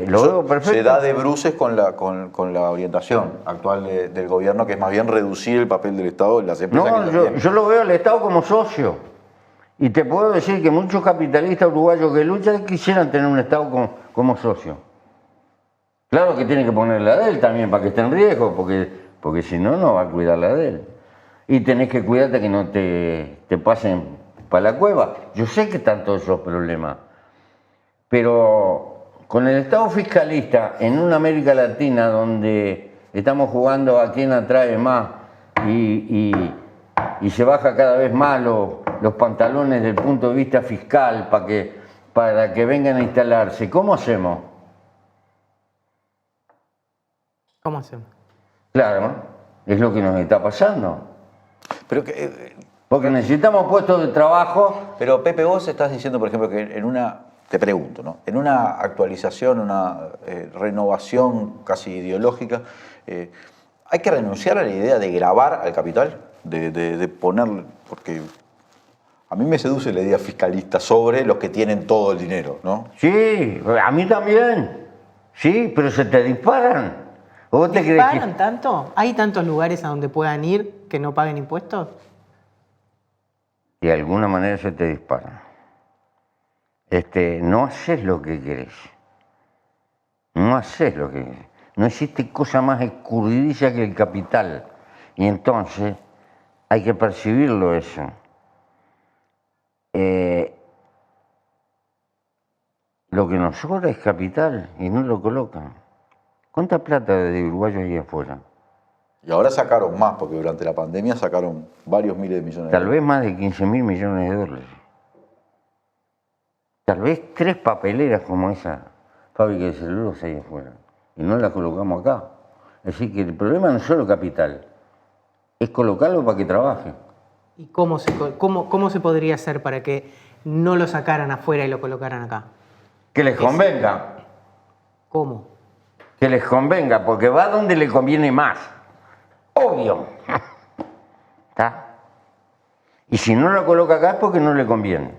Lo veo perfecto. Se da de bruces con la orientación actual del gobierno, que es más bien reducir el papel del Estado en las empresas que ya tienen. Yo lo veo al Estado como socio. Y te puedo decir que muchos capitalistas uruguayos que luchan quisieran tener un Estado como socio. Claro que tiene que poner la de él también para que esté en riesgo, porque si no, no va a cuidar la de él. Y tenés que cuidarte que no te pasen para la cueva. Yo sé que están todos esos problemas, pero con el Estado fiscalista en una América Latina donde estamos jugando a quién atrae más y se baja cada vez más los pantalones desde el punto de vista fiscal para que vengan a instalarse, ¿cómo hacemos? ¿Cómo hacemos? Claro, es lo que nos está pasando. Pero Porque necesitamos puestos de trabajo. Pero Pepe, vos estás diciendo, por ejemplo, que te pregunto, ¿no? En una actualización, una renovación casi ideológica, ¿hay que renunciar a la idea de gravar al capital? De poner, porque a mí me seduce la idea fiscalista sobre los que tienen todo el dinero, ¿no? Sí, a mí también. Sí, pero se te disparan. ¿O vos te crees ¿Pagan tanto? ¿Hay tantos lugares a donde puedan ir que no paguen impuestos? De alguna manera se te disparan. No haces lo que querés. No haces lo que querés. No existe cosa más escurridiza que el capital. Y entonces hay que percibirlo eso. Lo que nos sobra es capital y no lo colocan. ¿Cuánta plata de uruguayos hay afuera? Y ahora sacaron más, porque durante la pandemia sacaron varios miles de millones de Tal dólares. vez más de 15.000 millones de dólares. Tal vez 3 papeleras como esa fábrica de celulosa ahí afuera. Y no la colocamos acá. Es decir, que el problema no es solo capital, es colocarlo para que trabaje. ¿Y cómo se podría hacer para que no lo sacaran afuera y lo colocaran acá? Que les convenga. ¿Cómo? Que les convenga, porque va donde le conviene más. Obvio. ¿Está? Y si no lo coloca acá es porque no le conviene.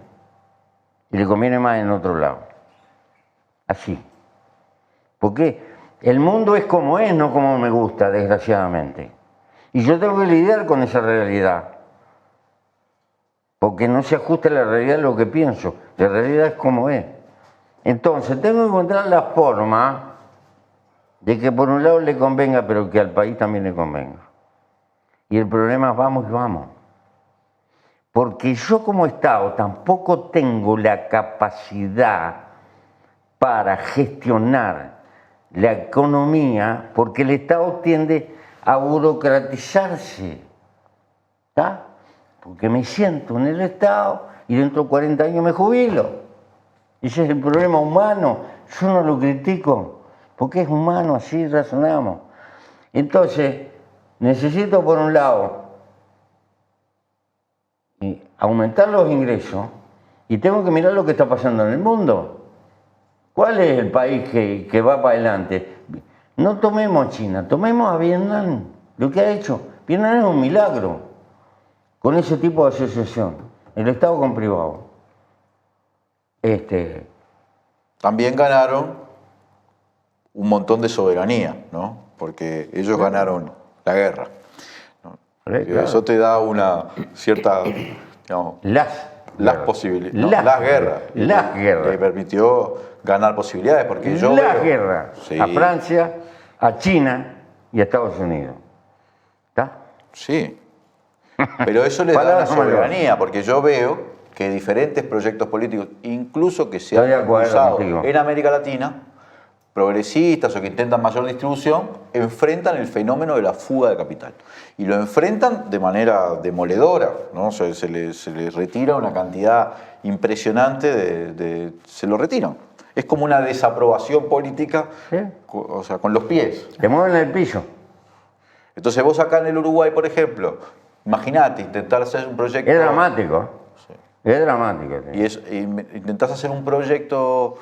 Y le conviene más en otro lado. Así. Porque el mundo es como es, no como me gusta, desgraciadamente. Y yo tengo que lidiar con esa realidad. Porque no se ajusta a la realidad de lo que pienso. La realidad es como es. Entonces, tengo que encontrar la forma de que por un lado le convenga, pero que al país también le convenga. Y el problema es vamos y vamos. Porque yo como Estado tampoco tengo la capacidad para gestionar la economía, porque el Estado tiende a burocratizarse, ¿está? Porque me siento en el Estado y dentro de 40 años me jubilo. Ese es el problema humano. Yo no lo critico, porque es humano, así razonamos. Entonces, necesito por un lado aumentar los ingresos y tengo que mirar lo que está pasando en el mundo. ¿Cuál es el país que va para adelante? No tomemos a China, tomemos a Vietnam. Lo que ha hecho Vietnam es un milagro con ese tipo de asociación, el Estado con privado. También ganaron un montón de soberanía, ¿no? Porque ellos ganaron la guerra, ¿no? Claro. Eso te da una cierta, digamos, las posibilidades, ¿no? Las guerras. Le permitió ganar posibilidades, porque yo las guerras sí. A Francia, a China y a Estados Unidos. ¿Está? Sí. Pero eso le da una soberanía, porque yo veo que diferentes proyectos políticos, incluso que se han impulsado en América Latina, progresistas o que intentan mayor distribución, enfrentan el fenómeno de la fuga de capital. Y lo enfrentan de manera demoledora, ¿no? Se les retira una cantidad impresionante se lo retiran. Es como una desaprobación política, ¿sí? O sea, con los pies. Te mueven el piso. Entonces vos acá en el Uruguay, por ejemplo, imagínate intentar hacer un proyecto... Es dramático. Sí. Es dramático. Sí. Y intentás hacer un proyecto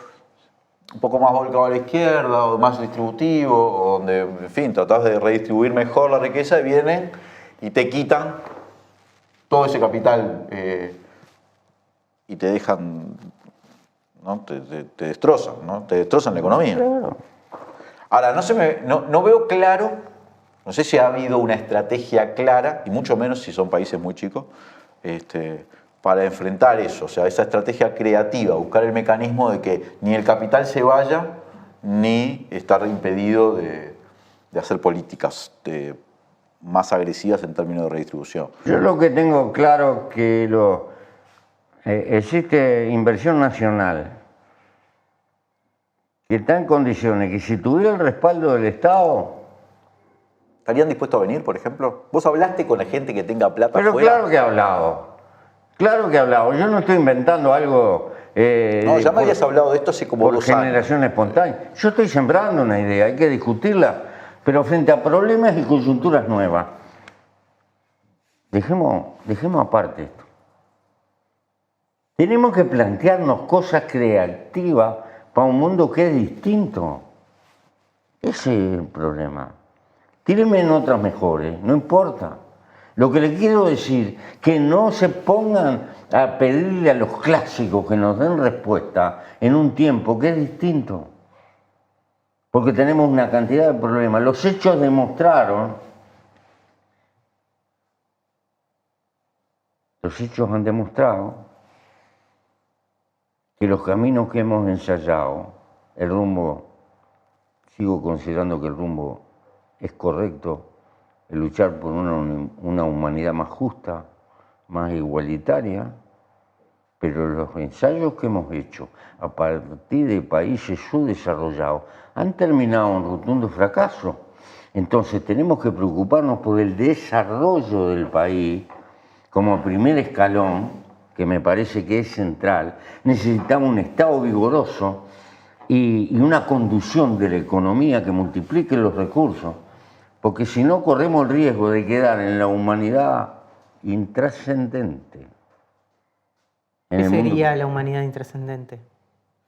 un poco más volcado a la izquierda, o más distributivo, o donde, en fin, tratás de redistribuir mejor la riqueza y vienen y te quitan todo ese capital y te dejan, ¿no? Te destrozan, ¿no? Te destrozan la economía. Claro. Ahora, no veo claro, no sé si ha habido una estrategia clara, y mucho menos si son países muy chicos, para enfrentar eso, o sea, esa estrategia creativa, buscar el mecanismo de que ni el capital se vaya, ni estar impedido de hacer políticas más agresivas en términos de redistribución. Yo lo que tengo claro es que existe inversión nacional que está en condiciones que si tuviera el respaldo del Estado... ¿Estarían dispuestos a venir, por ejemplo? ¿Vos hablaste con la gente que tenga plata Pero afuera? Claro que he hablado. Claro que he hablado. Yo no estoy inventando algo... no, ya me habías hablado de esto hace como 2 años. Por generación espontánea. Yo estoy sembrando una idea, hay que discutirla, pero frente a problemas y coyunturas nuevas. Dejemos aparte esto. Tenemos que plantearnos cosas creativas para un mundo que es distinto. Ese es el problema. Tírenme en otras mejores, no importa. Lo que les quiero decir, que no se pongan a pedirle a los clásicos que nos den respuesta en un tiempo que es distinto. Porque tenemos una cantidad de problemas. Los hechos han demostrado que los caminos que hemos ensayado, el rumbo, sigo considerando que el rumbo es correcto, el luchar por una humanidad más justa, más igualitaria, pero los ensayos que hemos hecho a partir de países subdesarrollados han terminado en rotundo fracaso. Entonces tenemos que preocuparnos por el desarrollo del país como primer escalón, que me parece que es central. Necesitamos un Estado vigoroso y una conducción de la economía que multiplique los recursos, porque si no corremos el riesgo de quedar en la humanidad intrascendente. ¿Qué sería la humanidad intrascendente?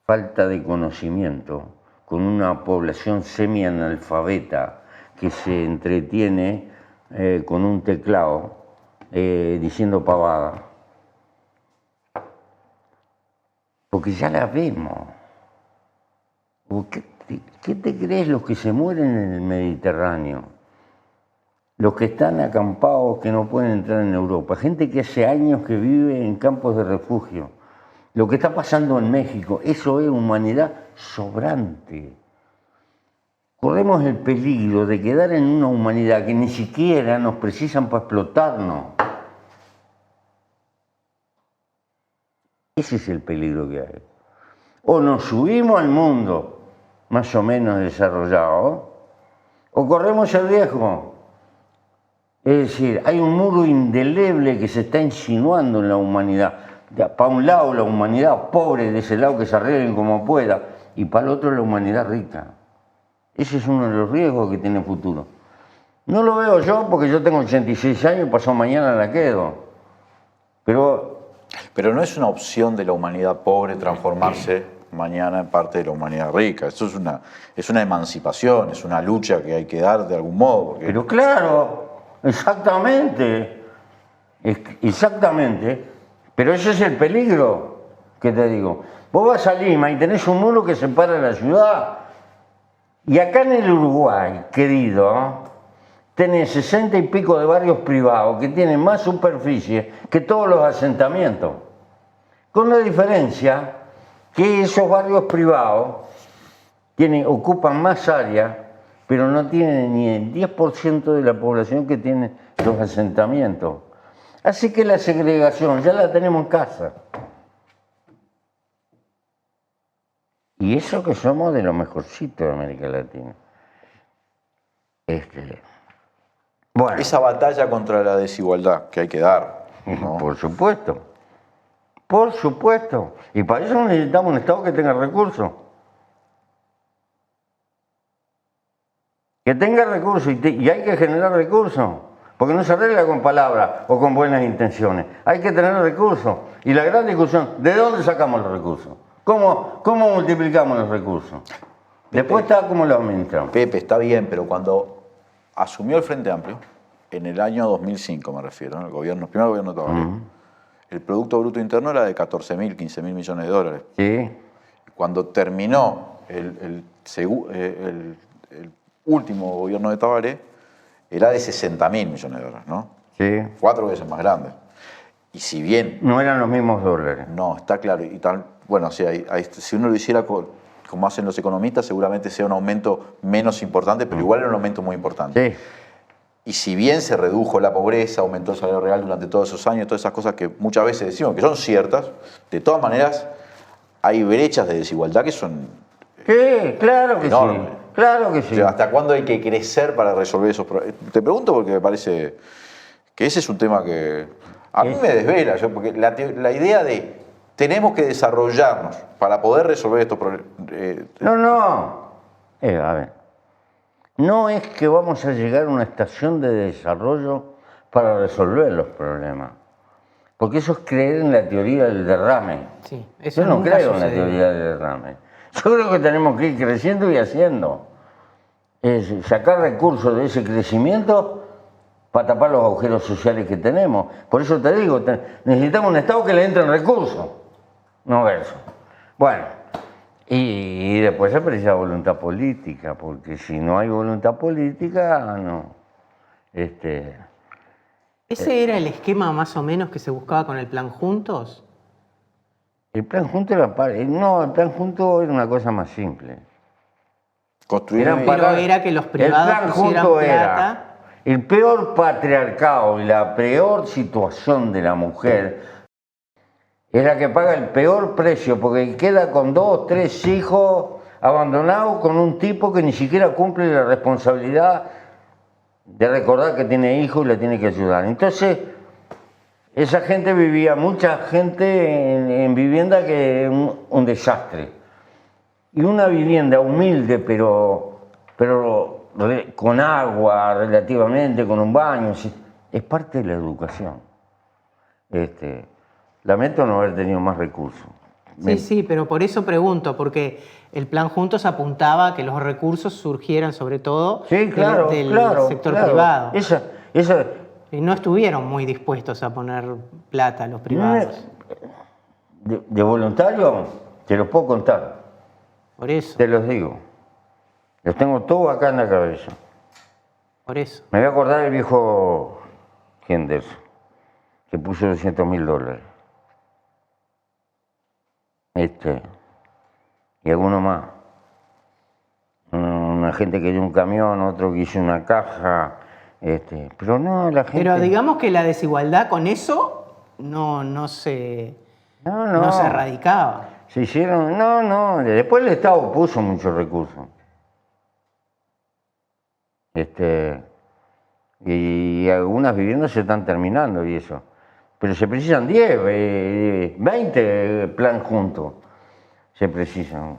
Falta de conocimiento, con una población semi-analfabeta que se entretiene con un teclado diciendo pavada. Porque ya la vemos. ¿Qué te crees los que se mueren en el Mediterráneo? Los que están acampados que no pueden entrar en Europa. Gente que hace años que vive en campos de refugio. Lo que está pasando en México, eso es humanidad sobrante. Corremos el peligro de quedar en una humanidad que ni siquiera nos precisan para explotarnos. Ese es el peligro que hay. O nos subimos al mundo más o menos desarrollado, o corremos el riesgo. Es decir, hay un muro indeleble que se está insinuando en la humanidad. Para un lado la humanidad pobre, de ese lado que se arreglen como pueda, y para el otro la humanidad rica. Ese es uno de los riesgos que tiene el futuro. No lo veo yo porque yo tengo 86 años y pasado mañana la quedo. Pero no es una opción de la humanidad pobre transformarse mañana en parte de la humanidad rica. Eso es una emancipación, es una lucha que hay que dar de algún modo. Porque... Pero claro, exactamente. Exactamente. Pero ese es el peligro que te digo. Vos vas a Lima y tenés un muro que separa la ciudad. Y acá en el Uruguay, querido, tenés 60 y pico de barrios privados que tienen más superficie que todos los asentamientos. Con la diferencia que esos barrios privados ocupan más área, pero no tienen ni el 10% de la población que tienen los asentamientos. Así que la segregación ya la tenemos en casa. Y eso que somos de lo mejorcito de América Latina. Bueno. Esa batalla contra la desigualdad que hay que dar, ¿no? Por supuesto. Por supuesto. Y para eso necesitamos un Estado que tenga recursos. Que tenga recursos y hay que generar recursos. Porque no se arregla con palabras o con buenas intenciones. Hay que tener recursos. Y la gran discusión, ¿de dónde sacamos los recursos? ¿Cómo multiplicamos los recursos? Después está cómo lo administramos. Pepe, está bien, pero cuando asumió el Frente Amplio, en el año 2005 me refiero, ¿no? El primer gobierno de Tabaré, el Producto Bruto Interno era de 14.000, 15.000 millones de dólares. Sí. Cuando terminó el último gobierno de Tabaré, era de 60.000 millones de dólares, ¿no? Sí. 4 veces más grande. Y si bien... No eran los mismos dólares. No, está claro. Y tal, bueno, si uno lo hiciera como hacen los economistas, seguramente sea un aumento menos importante, pero igual era un aumento muy importante. Sí. Y si bien se redujo la pobreza, aumentó el salario real durante todos esos años, todas esas cosas que muchas veces decimos que son ciertas, de todas maneras hay brechas de desigualdad que son Sí, claro que enormes. sí. Claro que sí. O sea, ¿hasta cuándo hay que crecer para resolver esos problemas? Te pregunto porque me parece que ese es un tema que a mí me desvela, porque la idea de tenemos que desarrollarnos para poder resolver estos problemas... No. A ver. No es que vamos a llegar a una estación de desarrollo para resolver los problemas. Porque eso es creer en la teoría del derrame. Sí, eso Yo no nunca creo en la sucedió. teoría del derrame. Yo creo que tenemos que ir creciendo y haciendo. Es sacar recursos de ese crecimiento para tapar los agujeros sociales que tenemos. Por eso te digo, necesitamos un Estado que le entren recursos, no verso. Bueno. Y después se precisa voluntad política, porque si no hay voluntad política, no. ¿Ese era el esquema más o menos que se buscaba con el Plan Juntos? El plan junto era el plan junto era una cosa más simple. Pero era que los privados el plan pusieran junto plata. era el peor patriarcado y la peor situación de la mujer. Es la que paga el peor precio, porque queda con 2, 3 hijos abandonados con un tipo que ni siquiera cumple la responsabilidad de recordar que tiene hijos y le tiene que ayudar. Entonces, esa gente vivía, mucha gente en vivienda que es un desastre. Y una vivienda humilde, pero con agua relativamente, con un baño, es parte de la educación. Lamento no haber tenido más recursos. Sí, pero por eso pregunto, porque el Plan Juntos apuntaba a que los recursos surgieran sobre todo del sector privado. Y no estuvieron muy dispuestos a poner plata los privados. De voluntario, te los puedo contar. Por eso. Te los digo. Los tengo todos acá en la cabeza. Por eso. Me voy a acordar del viejo Henderson, que puso $200.000. Y alguno más. Una gente que dio un camión, otro que hizo una caja. Pero no, la gente... Pero digamos que la desigualdad con eso no se erradicaba. Se hicieron, no, después el Estado puso muchos recursos. Y algunas viviendas se están terminando y eso. Pero se precisan 10, 20 plan juntos. Se precisan.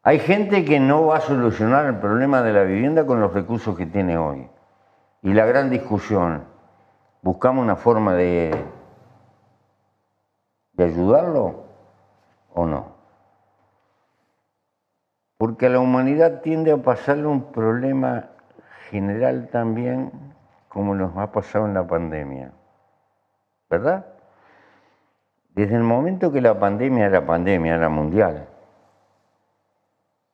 Hay gente que no va a solucionar el problema de la vivienda con los recursos que tiene hoy. Y la gran discusión, ¿buscamos una forma de ayudarlo o no? Porque a la humanidad tiende a pasarle un problema general también, como nos ha pasado en la pandemia, ¿verdad? Desde el momento que la pandemia era mundial,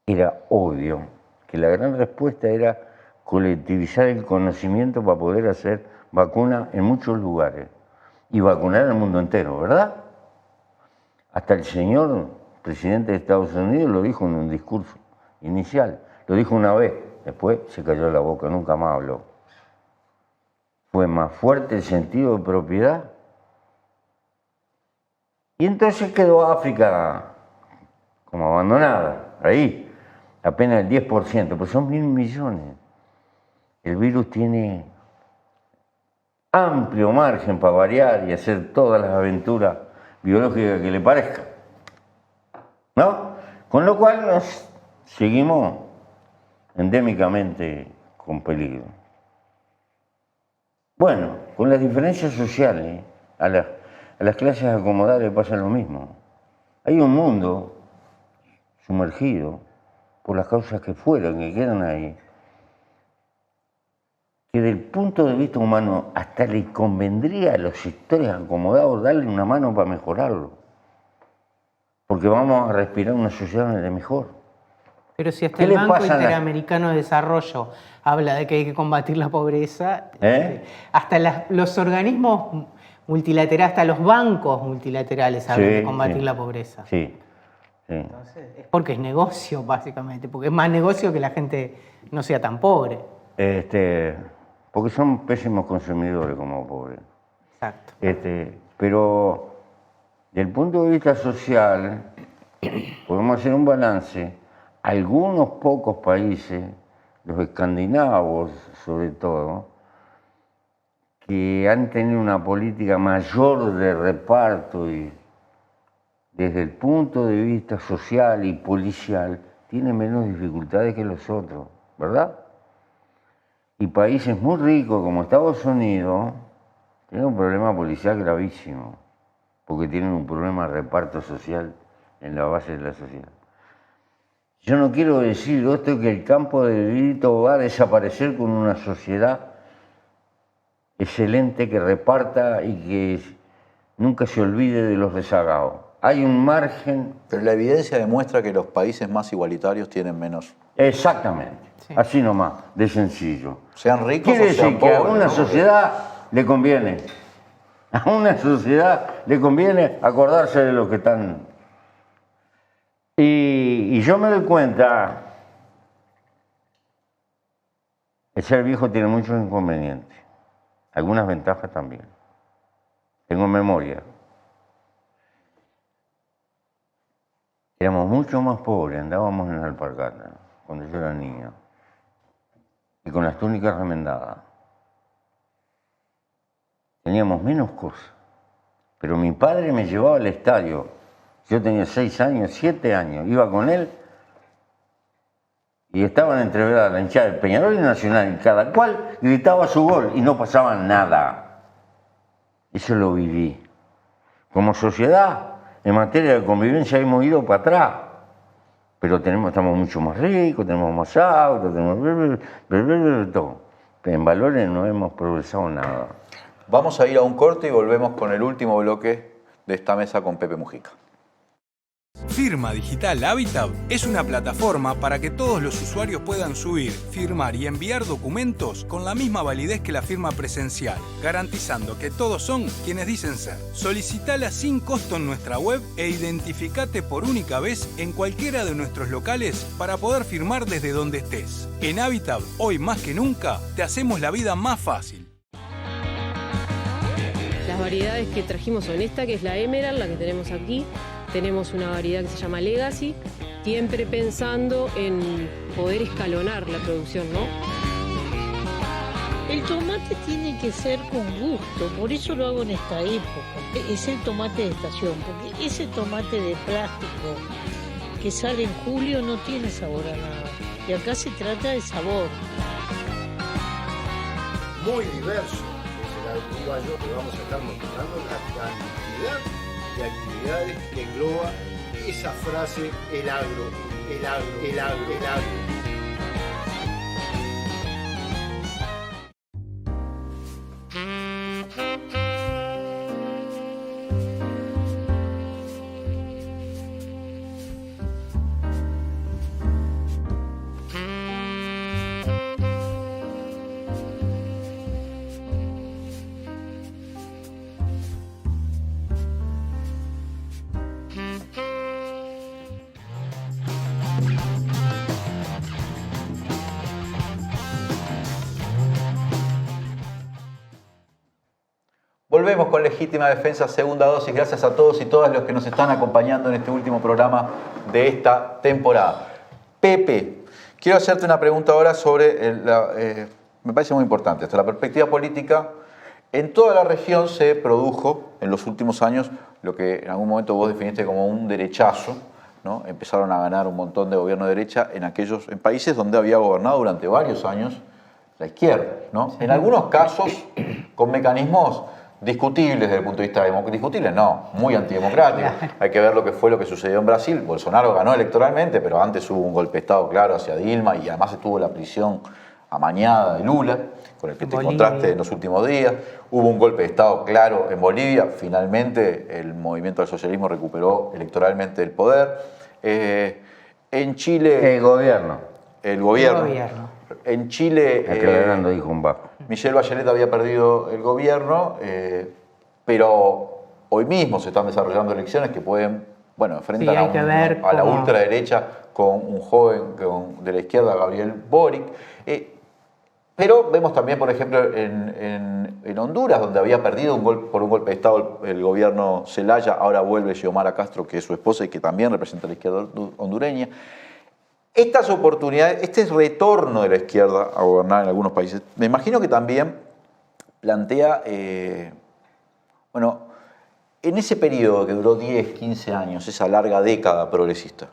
era obvio que la gran respuesta era colectivizar el conocimiento para poder hacer vacuna en muchos lugares y vacunar al mundo entero, ¿verdad? Hasta el señor presidente de Estados Unidos lo dijo en un discurso inicial, lo dijo una vez, después se cayó la boca, nunca más habló. Fue más fuerte el sentido de propiedad. Y entonces quedó África como abandonada, ahí, apenas el 10%, pues son 1.000 millones. El virus tiene amplio margen para variar y hacer todas las aventuras biológicas que le parezca, ¿no? Con lo cual nos seguimos endémicamente con peligro. Bueno, con las diferencias sociales, a las clases acomodadas le pasa lo mismo. Hay un mundo sumergido por las causas que fueron, que quedan ahí, que desde el punto de vista humano hasta le convendría a los sectores acomodados darle una mano para mejorarlo. Porque vamos a respirar una sociedad de mejor. Pero si hasta el Banco Interamericano de Desarrollo habla de que hay que combatir la pobreza, hasta los organismos multilaterales, hasta los bancos multilaterales hablan de combatir la pobreza. Sí. Entonces, es porque es negocio, básicamente, porque es más negocio que la gente no sea tan pobre. Porque son pésimos consumidores como pobres. Exacto. Pero desde el punto de vista social, podemos hacer un balance. Algunos pocos países, los escandinavos sobre todo, que han tenido una política mayor de reparto y desde el punto de vista social y policial, tienen menos dificultades que los otros, ¿verdad? Y países muy ricos como Estados Unidos tienen un problema policial gravísimo, porque tienen un problema de reparto social en la base de la sociedad. Yo no quiero decir esto que el campo de delito va a desaparecer con una sociedad excelente que reparta y que nunca se olvide de los rezagados. Hay un margen... Pero la evidencia demuestra que los países más igualitarios tienen menos. Exactamente, sí. Así nomás, de sencillo. Sean ricos quiere o sean decir que pobres, a una sociedad le conviene. A una sociedad le conviene acordarse de los que están... Y yo me doy cuenta, el ser viejo tiene muchos inconvenientes, algunas ventajas también. Tengo memoria. Éramos mucho más pobres, andábamos en alpargatas cuando yo era niño, y con las túnicas remendadas. Teníamos menos cosas, pero mi padre me llevaba al estadio. Yo tenía 6 años, 7 años, iba con él y estaban entreveradas la hinchada del Peñarol y Nacional, y cada cual gritaba su gol y no pasaba nada. Eso lo viví. Como sociedad, en materia de convivencia hemos ido para atrás, pero estamos mucho más ricos, tenemos más autos, tenemos todo. Pero en valores no hemos progresado nada. Vamos a ir a un corte y volvemos con el último bloque de esta mesa con Pepe Mujica. Firma Digital Habitat es una plataforma para que todos los usuarios puedan subir, firmar y enviar documentos con la misma validez que la firma presencial, garantizando que todos son quienes dicen ser. Solicitala sin costo en nuestra web e identificate por única vez en cualquiera de nuestros locales para poder firmar desde donde estés. En Habitat, hoy más que nunca, te hacemos la vida más fácil. Las variedades que trajimos son esta, que es la Emerald, la que tenemos aquí. tenemos una variedad que se llama Legacy, siempre pensando en poder escalonar la producción, ¿no? El tomate tiene que ser con gusto, por eso lo hago en esta época. Es el tomate de estación, porque ese tomate de plástico que sale en julio no tiene sabor a nada. Y acá se trata de sabor. Muy diverso es el agrouruguayo, que vamos a estar mostrando la cantidad de actividades que engloba esa frase, el agro, el agro, el agro, el agro. Volvemos con Legítima Defensa, segunda dosis. Gracias a todos y todas los que nos están acompañando en este último programa de esta temporada. Pepe, quiero hacerte una pregunta ahora sobre, me parece muy importante, hasta la perspectiva política. En toda la región se produjo en los últimos años lo que en algún momento vos definiste como un derechazo, ¿no? Empezaron a ganar un montón de gobierno de derecha en países donde había gobernado durante varios años la izquierda, ¿no? En algunos casos con mecanismos discutibles desde el punto de vista discutibles, no, muy antidemocráticos. Hay que ver lo que sucedió en Brasil. Bolsonaro ganó electoralmente, pero antes hubo un golpe de Estado claro hacia Dilma y además estuvo la prisión amañada de Lula, con el que te encontraste en los últimos días. Hubo un golpe de Estado claro en Bolivia. Finalmente el movimiento del socialismo recuperó electoralmente el poder. En Chile... El gobierno. En Chile... Aclarando, dijo un bajo. Michelle Bachelet había perdido el gobierno, pero hoy mismo se están desarrollando elecciones que pueden, enfrentar a la ultraderecha con un joven de la izquierda, Gabriel Boric. Pero vemos también, por ejemplo, en Honduras, donde había perdido por un golpe de Estado el gobierno Zelaya, ahora vuelve Xiomara Castro, que es su esposa y que también representa a la izquierda hondureña. Estas oportunidades, este retorno de la izquierda a gobernar en algunos países, me imagino que también plantea, en ese periodo que duró 10, 15 años, esa larga década progresista,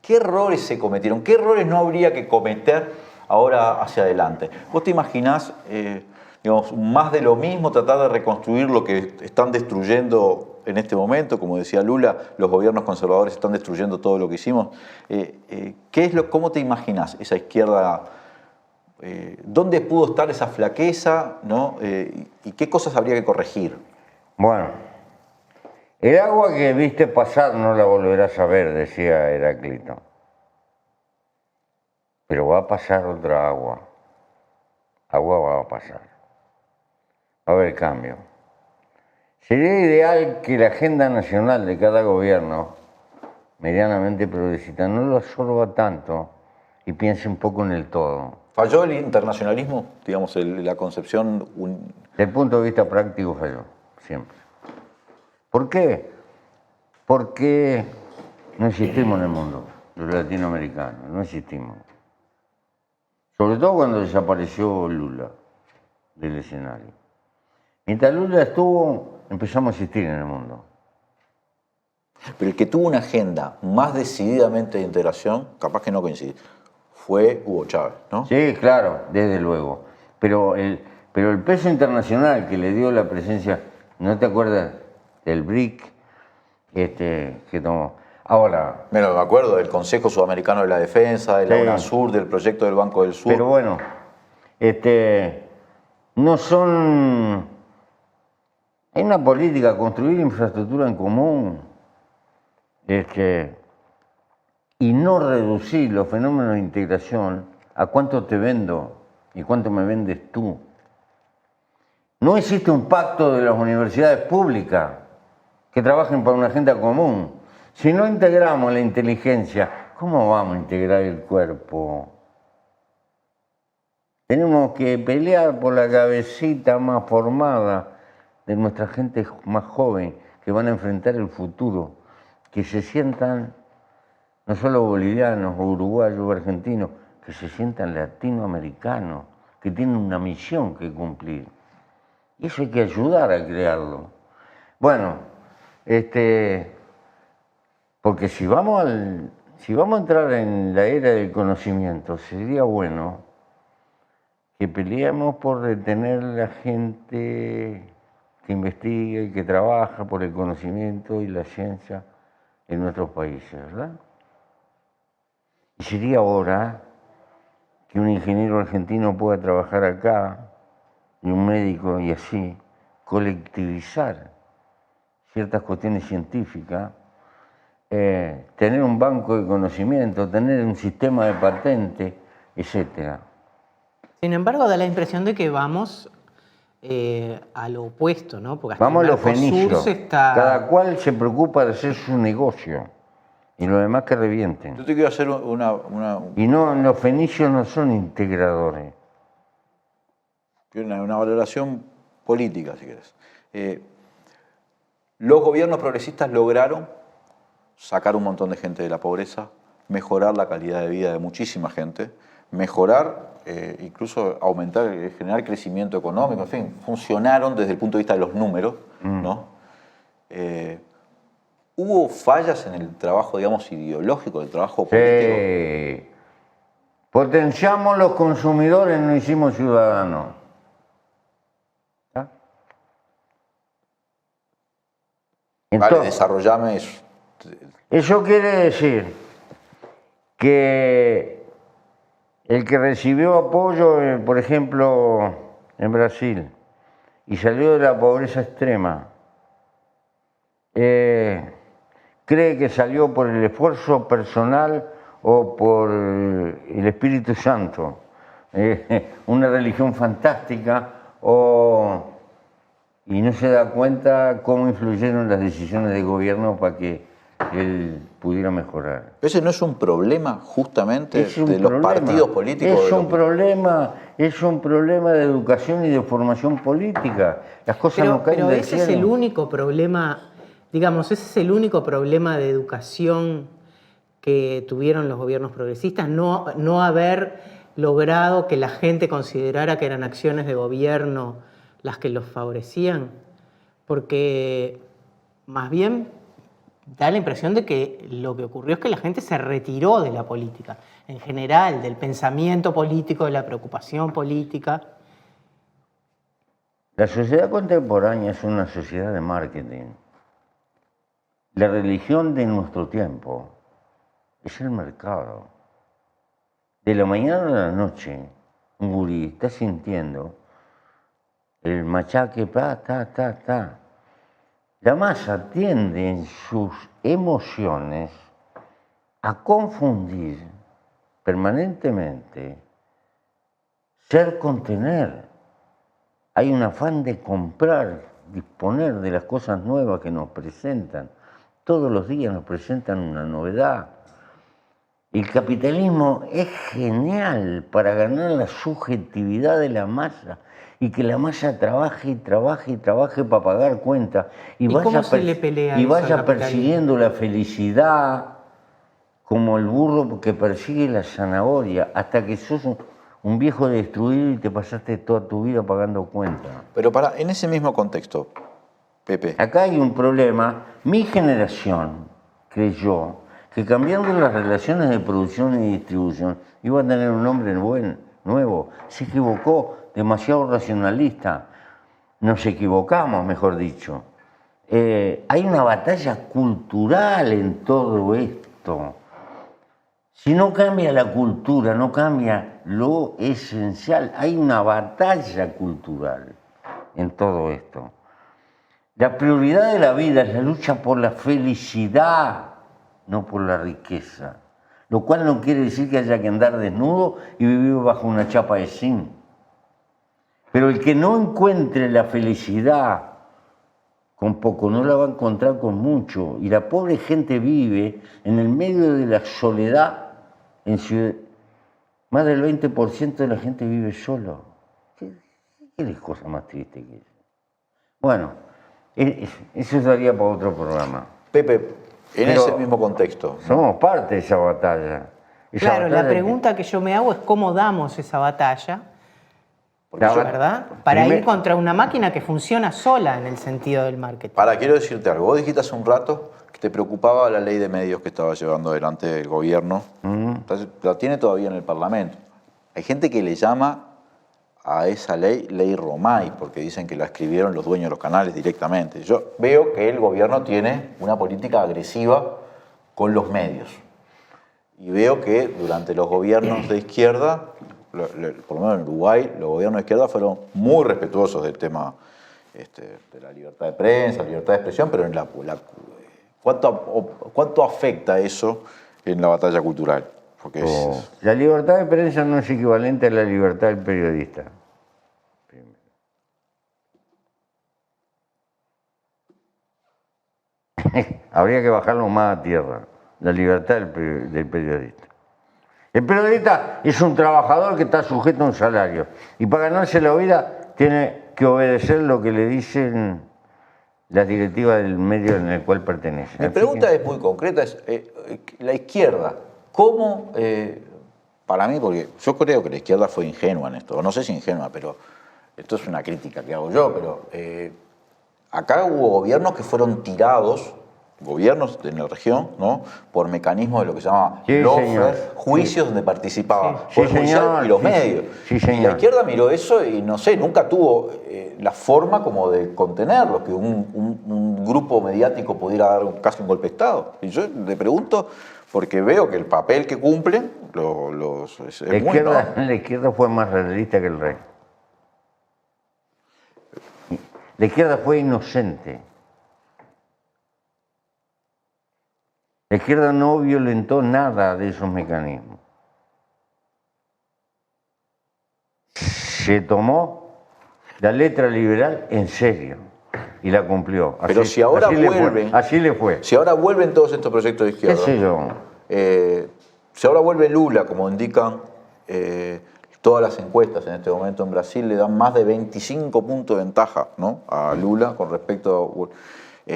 ¿qué errores se cometieron? ¿Qué errores no habría que cometer ahora hacia adelante? ¿Vos te imaginás, más de lo mismo, tratar de reconstruir lo que están destruyendo en este momento? Como decía Lula, los gobiernos conservadores están destruyendo todo lo que hicimos. ¿Cómo te imaginás esa izquierda? ¿Dónde pudo estar esa flaqueza? ¿No? ¿Y qué cosas habría que corregir? Bueno, el agua que viste pasar no la volverás a ver, decía Heráclito. Pero va a pasar otra agua. Agua va a pasar. Va a haber cambio. Sería ideal que la agenda nacional de cada gobierno, medianamente progresista, no lo absorba tanto y piense un poco en el todo. ¿Falló el internacionalismo? Digamos, la concepción... Desde el punto de vista práctico falló, siempre. ¿Por qué? Porque no existimos en el mundo, los latinoamericanos, no existimos. Sobre todo cuando desapareció Lula del escenario. Mientras Lula estuvo, empezamos a existir en el mundo. Pero el que tuvo una agenda más decididamente de integración, capaz que no coincide, fue Hugo Chávez, ¿no? Sí, claro, desde luego. Pero el peso internacional que le dio la presencia, ¿no te acuerdas del BRIC que tomó? Ahora... Me acuerdo del Consejo Sudamericano de la Defensa, de la UNASUR, del proyecto del Banco del Sur. Pero bueno, no son... Hay una política, construir infraestructura en común, y no reducir los fenómenos de integración a cuánto te vendo y cuánto me vendes tú. No existe un pacto de las universidades públicas que trabajen para una agenda común. Si no integramos la inteligencia, ¿cómo vamos a integrar el cuerpo? Tenemos que pelear por la cabecita más formada de nuestra gente más joven que van a enfrentar el futuro. que se sientan, no solo bolivianos, o uruguayos o argentinos, que se sientan latinoamericanos, que tienen una misión que cumplir. Y eso hay que ayudar a crearlo. Bueno, porque si vamos a entrar en la era del conocimiento, sería bueno que peleemos por detener a la gente que investiga y que trabaja por el conocimiento y la ciencia en nuestros países, ¿verdad? Y sería hora que un ingeniero argentino pueda trabajar acá y un médico y así colectivizar ciertas cuestiones científicas, tener un banco de conocimiento, tener un sistema de patentes, etc. Sin embargo, da la impresión de que vamos a lo opuesto, ¿no? Porque vamos a lo fenicio. Cada cual se preocupa de hacer su negocio y los demás que revienten. Yo te quiero hacer Y no, los fenicios no son integradores. Una valoración política, si querés. Los gobiernos progresistas lograron sacar un montón de gente de la pobreza, mejorar la calidad de vida de muchísima gente, mejorar, incluso aumentar, generar crecimiento económico, en fin, funcionaron desde el punto de vista de los números, ¿no? ¿Hubo fallas en el trabajo, digamos, ideológico, del trabajo político? Potenciamos los consumidores, no hicimos ciudadanos. Entonces, vale, desarrollame eso. Eso quiere decir que el que recibió apoyo, por ejemplo, en Brasil, y salió de la pobreza extrema, cree que salió por el esfuerzo personal o por el Espíritu Santo, una religión fantástica, y no se da cuenta cómo influyeron las decisiones del gobierno para que él pudiera mejorar. ¿Ese no es un problema justamente de los partidos políticos? Es un problema de educación y de formación política. Las cosas no caen del cielo. Ese es el único problema, digamos, ese es el único problema de educación que tuvieron los gobiernos progresistas, no haber logrado que la gente considerara que eran acciones de gobierno las que los favorecían, porque más bien da la impresión de que lo que ocurrió es que la gente se retiró de la política, en general, del pensamiento político, de la preocupación política. La sociedad contemporánea es una sociedad de marketing. La religión de nuestro tiempo es el mercado. De la mañana a la noche, un gurí está sintiendo el machaque, ta. La masa tiende en sus emociones a confundir permanentemente ser con tener. Hay un afán de comprar, disponer de las cosas nuevas que nos presentan. Todos los días nos presentan una novedad. El capitalismo es genial para ganar la subjetividad de la masa y que la masa trabaje y trabaje para pagar cuentas y vaya persiguiendo la felicidad como el burro que persigue la zanahoria hasta que sos un viejo destruido y te pasaste toda tu vida pagando cuentas. Pero en ese mismo contexto, Pepe. Acá hay un problema. Mi generación creyó que cambiando las relaciones de producción y distribución iba a tener un hombre nuevo. Se equivocó, demasiado racionalista. Nos equivocamos, mejor dicho. Hay una batalla cultural en todo esto. Si no cambia la cultura, no cambia lo esencial. Hay una batalla cultural en todo esto. La prioridad de la vida es la lucha por la felicidad, no por la riqueza. Lo cual no quiere decir que haya que andar desnudo y vivir bajo una chapa de zinc. Pero el que no encuentre la felicidad con poco, no la va a encontrar con mucho. Y la pobre gente vive en el medio de la soledad. En ciudad, más del 20% de la gente vive solo. ¿Qué es cosa más triste que eso? Bueno, eso daría para otro programa. Pepe, En ese mismo contexto. Somos parte de esa batalla. Claro, la pregunta que yo me hago es cómo damos esa batalla, ¿verdad? Para ir contra una máquina que funciona sola en el sentido del marketing. Quiero decirte algo. Vos dijiste hace un rato que te preocupaba la ley de medios que estaba llevando adelante el gobierno. La tiene todavía en el Parlamento. Hay gente que le llama a esa ley Romay, porque dicen que la escribieron los dueños de los canales directamente. Yo veo que el gobierno tiene una política agresiva con los medios. Y veo que durante los gobiernos de izquierda, por lo menos en Uruguay, los gobiernos de izquierda fueron muy respetuosos del tema de la libertad de prensa, la libertad de expresión, pero ¿cuánto afecta eso en la batalla cultural? Porque la libertad de prensa no es equivalente a la libertad del periodista. Habría que bajarlo más a tierra, la libertad del periodista. El periodista es un trabajador que está sujeto a un salario y para ganarse la vida tiene que obedecer lo que le dicen las directivas del medio en el cual pertenece. Mi pregunta es muy concreta, es la izquierda. ¿Cómo, para mí, porque yo creo que la izquierda fue ingenua en esto, no sé si ingenua, pero esto es una crítica que hago yo, pero acá hubo gobiernos que fueron tirados, gobiernos en la región, ¿no? Por mecanismos de lo que se llama juicios donde participaban el judicial y los medios. Y la izquierda miró eso y no sé, nunca tuvo la forma como de contenerlo, que un grupo mediático pudiera dar casi un golpe de Estado. Y yo le pregunto, porque veo que el papel que cumplen es muy enorme. La izquierda fue más realista que el rey. La izquierda fue inocente. La izquierda no violentó nada de esos mecanismos. Se tomó la letra liberal en serio y la cumplió. Pero si ahora vuelven... Así le fue. Si ahora vuelven todos estos proyectos de izquierda... ¿Qué sé yo? Si ahora vuelve Lula, como indican todas las encuestas en este momento en Brasil, le dan más de 25 puntos de ventaja, ¿no?, a Lula con respecto a...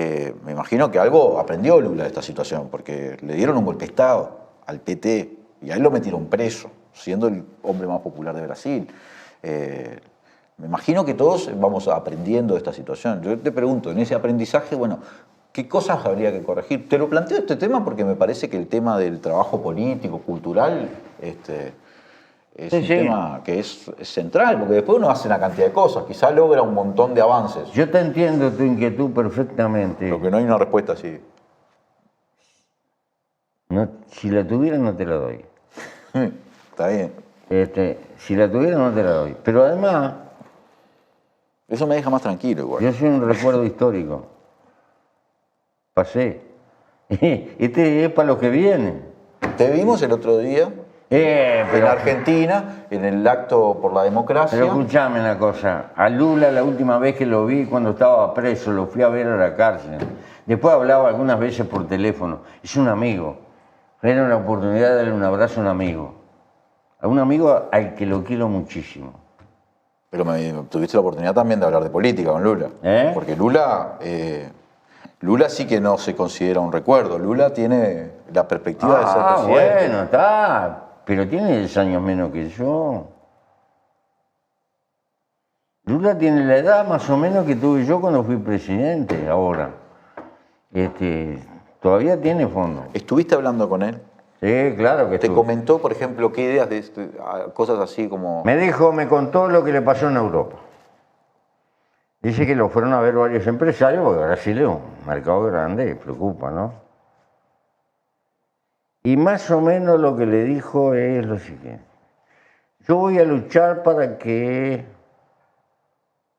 me imagino que algo aprendió Lula de esta situación, porque le dieron un golpe de Estado al PT y a él lo metieron preso, siendo el hombre más popular de Brasil. Me imagino que todos vamos aprendiendo de esta situación. Yo te pregunto, en ese aprendizaje, bueno, ¿qué cosas habría que corregir? Te lo planteo este tema porque me parece que el tema del trabajo político, cultural, es un tema que es central, porque después uno hace una cantidad de cosas, quizá logra un montón de avances. Yo te entiendo tu inquietud perfectamente. Lo que no hay una respuesta así. No, si la tuviera no te la doy. Está bien. Si la tuviera no te la doy. Pero además... Eso me deja más tranquilo igual. Yo soy un recuerdo histórico. Pasé. Este es para los que vienen. Te vimos el otro día... en Argentina, en el acto por la democracia. Pero escuchame una cosa, a Lula la última vez que lo vi cuando estaba preso, lo fui a ver a la cárcel. Después hablaba algunas veces por teléfono. Es un amigo. Era una oportunidad de darle un abrazo a un amigo. A un amigo al que lo quiero muchísimo. Pero tuviste la oportunidad también de hablar de política con Lula. Porque Lula sí que no se considera un recuerdo. Lula tiene la perspectiva de ser presidente. Bueno, está. Pero tiene 10 años menos que yo. Lula tiene la edad más o menos que tuve yo cuando fui presidente, ahora. Todavía tiene fondo. ¿Estuviste hablando con él? Sí, claro que ¿Te comentó, por ejemplo, qué ideas de cosas así como...? Me contó lo que le pasó en Europa. Dice que lo fueron a ver varios empresarios, porque Brasil es un mercado grande, preocupa, ¿no? Y más o menos lo que le dijo es lo siguiente. Yo voy a luchar para que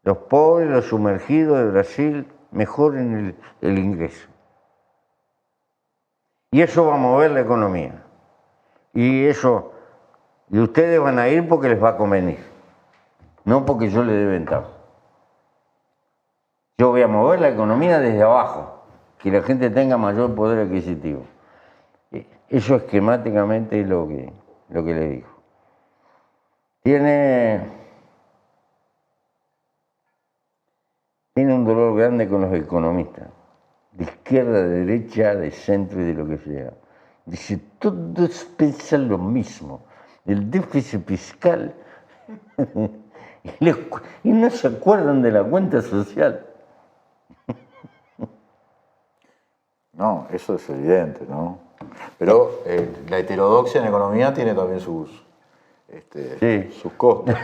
los pobres, los sumergidos de Brasil mejoren el ingreso. Y eso va a mover la economía. Y ustedes van a ir porque les va a convenir, no porque yo les dé ventaja. Yo voy a mover la economía desde abajo, que la gente tenga mayor poder adquisitivo. Eso esquemáticamente es lo que le dijo. Tiene un dolor grande con los economistas. izquierda, de derecha, de centro y de lo que sea. Dice, todos piensan lo mismo. El déficit fiscal y no se acuerdan de la cuenta social. No, eso es evidente, ¿no? Pero la heterodoxia en economía tiene también sus costos.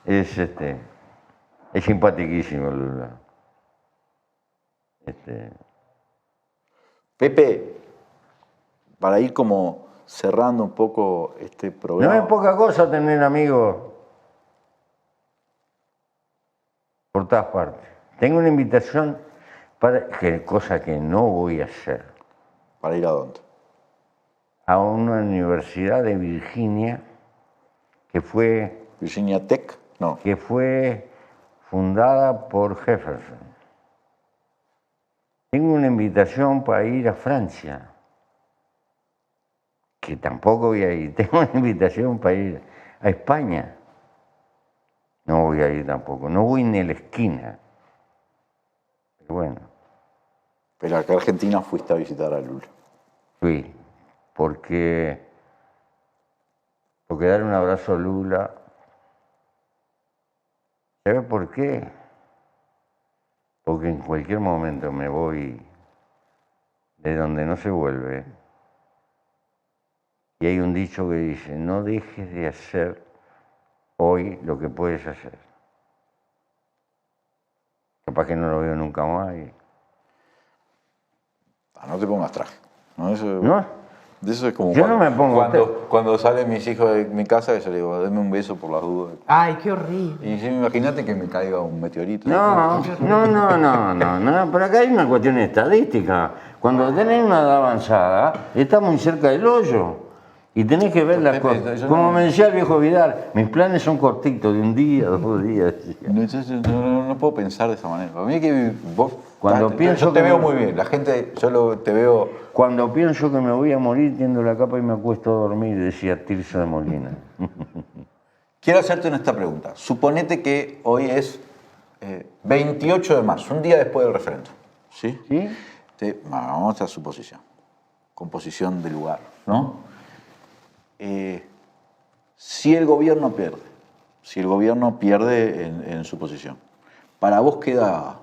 Es simpaticísimo, Lula. Pepe, para ir como cerrando un poco este programa. No es poca cosa tener amigos por todas partes. Tengo una invitación cosa que no voy a hacer. ¿Para ir a dónde? A una universidad de Virginia que fue... ¿Virginia Tech? No. Que fue fundada por Jefferson. Tengo una invitación para ir a Francia, que tampoco voy a ir. Tengo una invitación para ir a España. No voy a ir tampoco. No voy ni a la esquina. Pero bueno. Pero acá en Argentina fuiste a visitar a Lula. Fui, porque dar un abrazo a Lula. ¿Sabe por qué? Porque en cualquier momento me voy de donde no se vuelve. Y hay un dicho que dice, no dejes de hacer hoy lo que puedes hacer. Capaz que no lo veo nunca más. No te pongas traje. ¿No? Eso es como yo no me pongo cuando salen mis hijos de mi casa, yo le digo, dame un beso por las dudas. Ay, qué horrible. Y imagínate que me caiga un meteorito. No, pero acá hay una cuestión estadística. Cuando tenés una edad avanzada, estás muy cerca del hoyo. Y tenés que ver las cosas. Como me decía el viejo Vidal, mis planes son cortitos, de un día, 2 días. No puedo pensar de esa manera. A mí que vos... Yo te veo muy bien, la gente, te veo... Cuando pienso que me voy a morir, tiendo la capa y me acuesto a dormir, decía Tirso de Molina. Quiero hacerte esta pregunta. Suponete que hoy es 28 de marzo, un día después del referéndum. ¿Sí? ¿Sí? Vamos a hacer suposición. Composición de lugar, ¿no? Si el gobierno pierde en su posición, ¿para vos queda...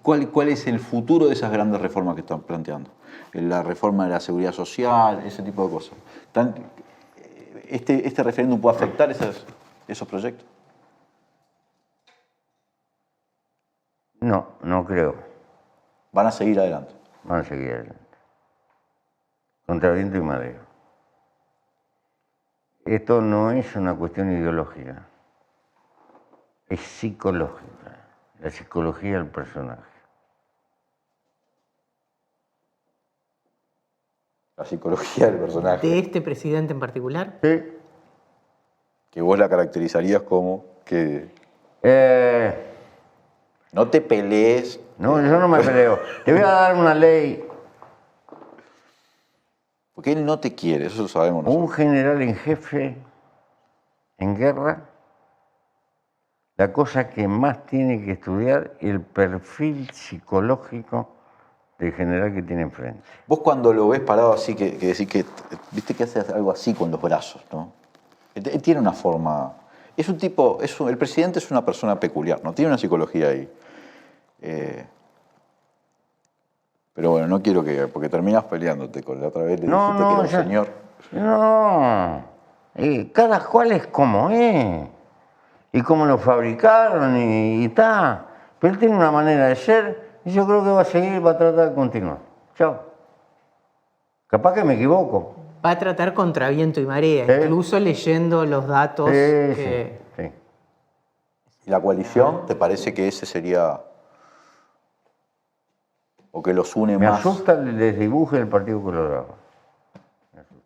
¿Cuál es el futuro de esas grandes reformas que están planteando? La reforma de la seguridad social, ese tipo de cosas. ¿Este referéndum puede afectar esos proyectos? No creo. ¿Van a seguir adelante? Van a seguir adelante. Contra viento y marea. Esto no es una cuestión ideológica, es psicológica. La psicología del personaje. La psicología del personaje. ¿De este presidente en particular? Sí. Que vos la caracterizarías como que... No te pelees. No, yo no me peleo. Te voy a dar una ley. Porque él no te quiere, eso lo sabemos nosotros. Un general en jefe en guerra, la cosa que más tiene que estudiar es el perfil psicológico del general que tiene enfrente. Vos cuando lo ves parado así, que decís que, viste que hace algo así con los brazos, ¿no? Él tiene una forma, es un tipo, el presidente es una persona peculiar, ¿no? Tiene una psicología ahí. Pero bueno, no quiero porque terminas peleándote con la otra vez, le dijiste que era un señor. No, cada cual es como es. Y cómo lo fabricaron y está. Pero él tiene una manera de ser y yo creo que va a seguir, va a tratar de continuar. Chao. Capaz que me equivoco. Va a tratar contra viento y marea, incluso leyendo los datos. Sí. ¿Y la coalición, te parece que ese sería, o que los une más? Me asusta el desdibuje del Partido Colorado. Me asusta.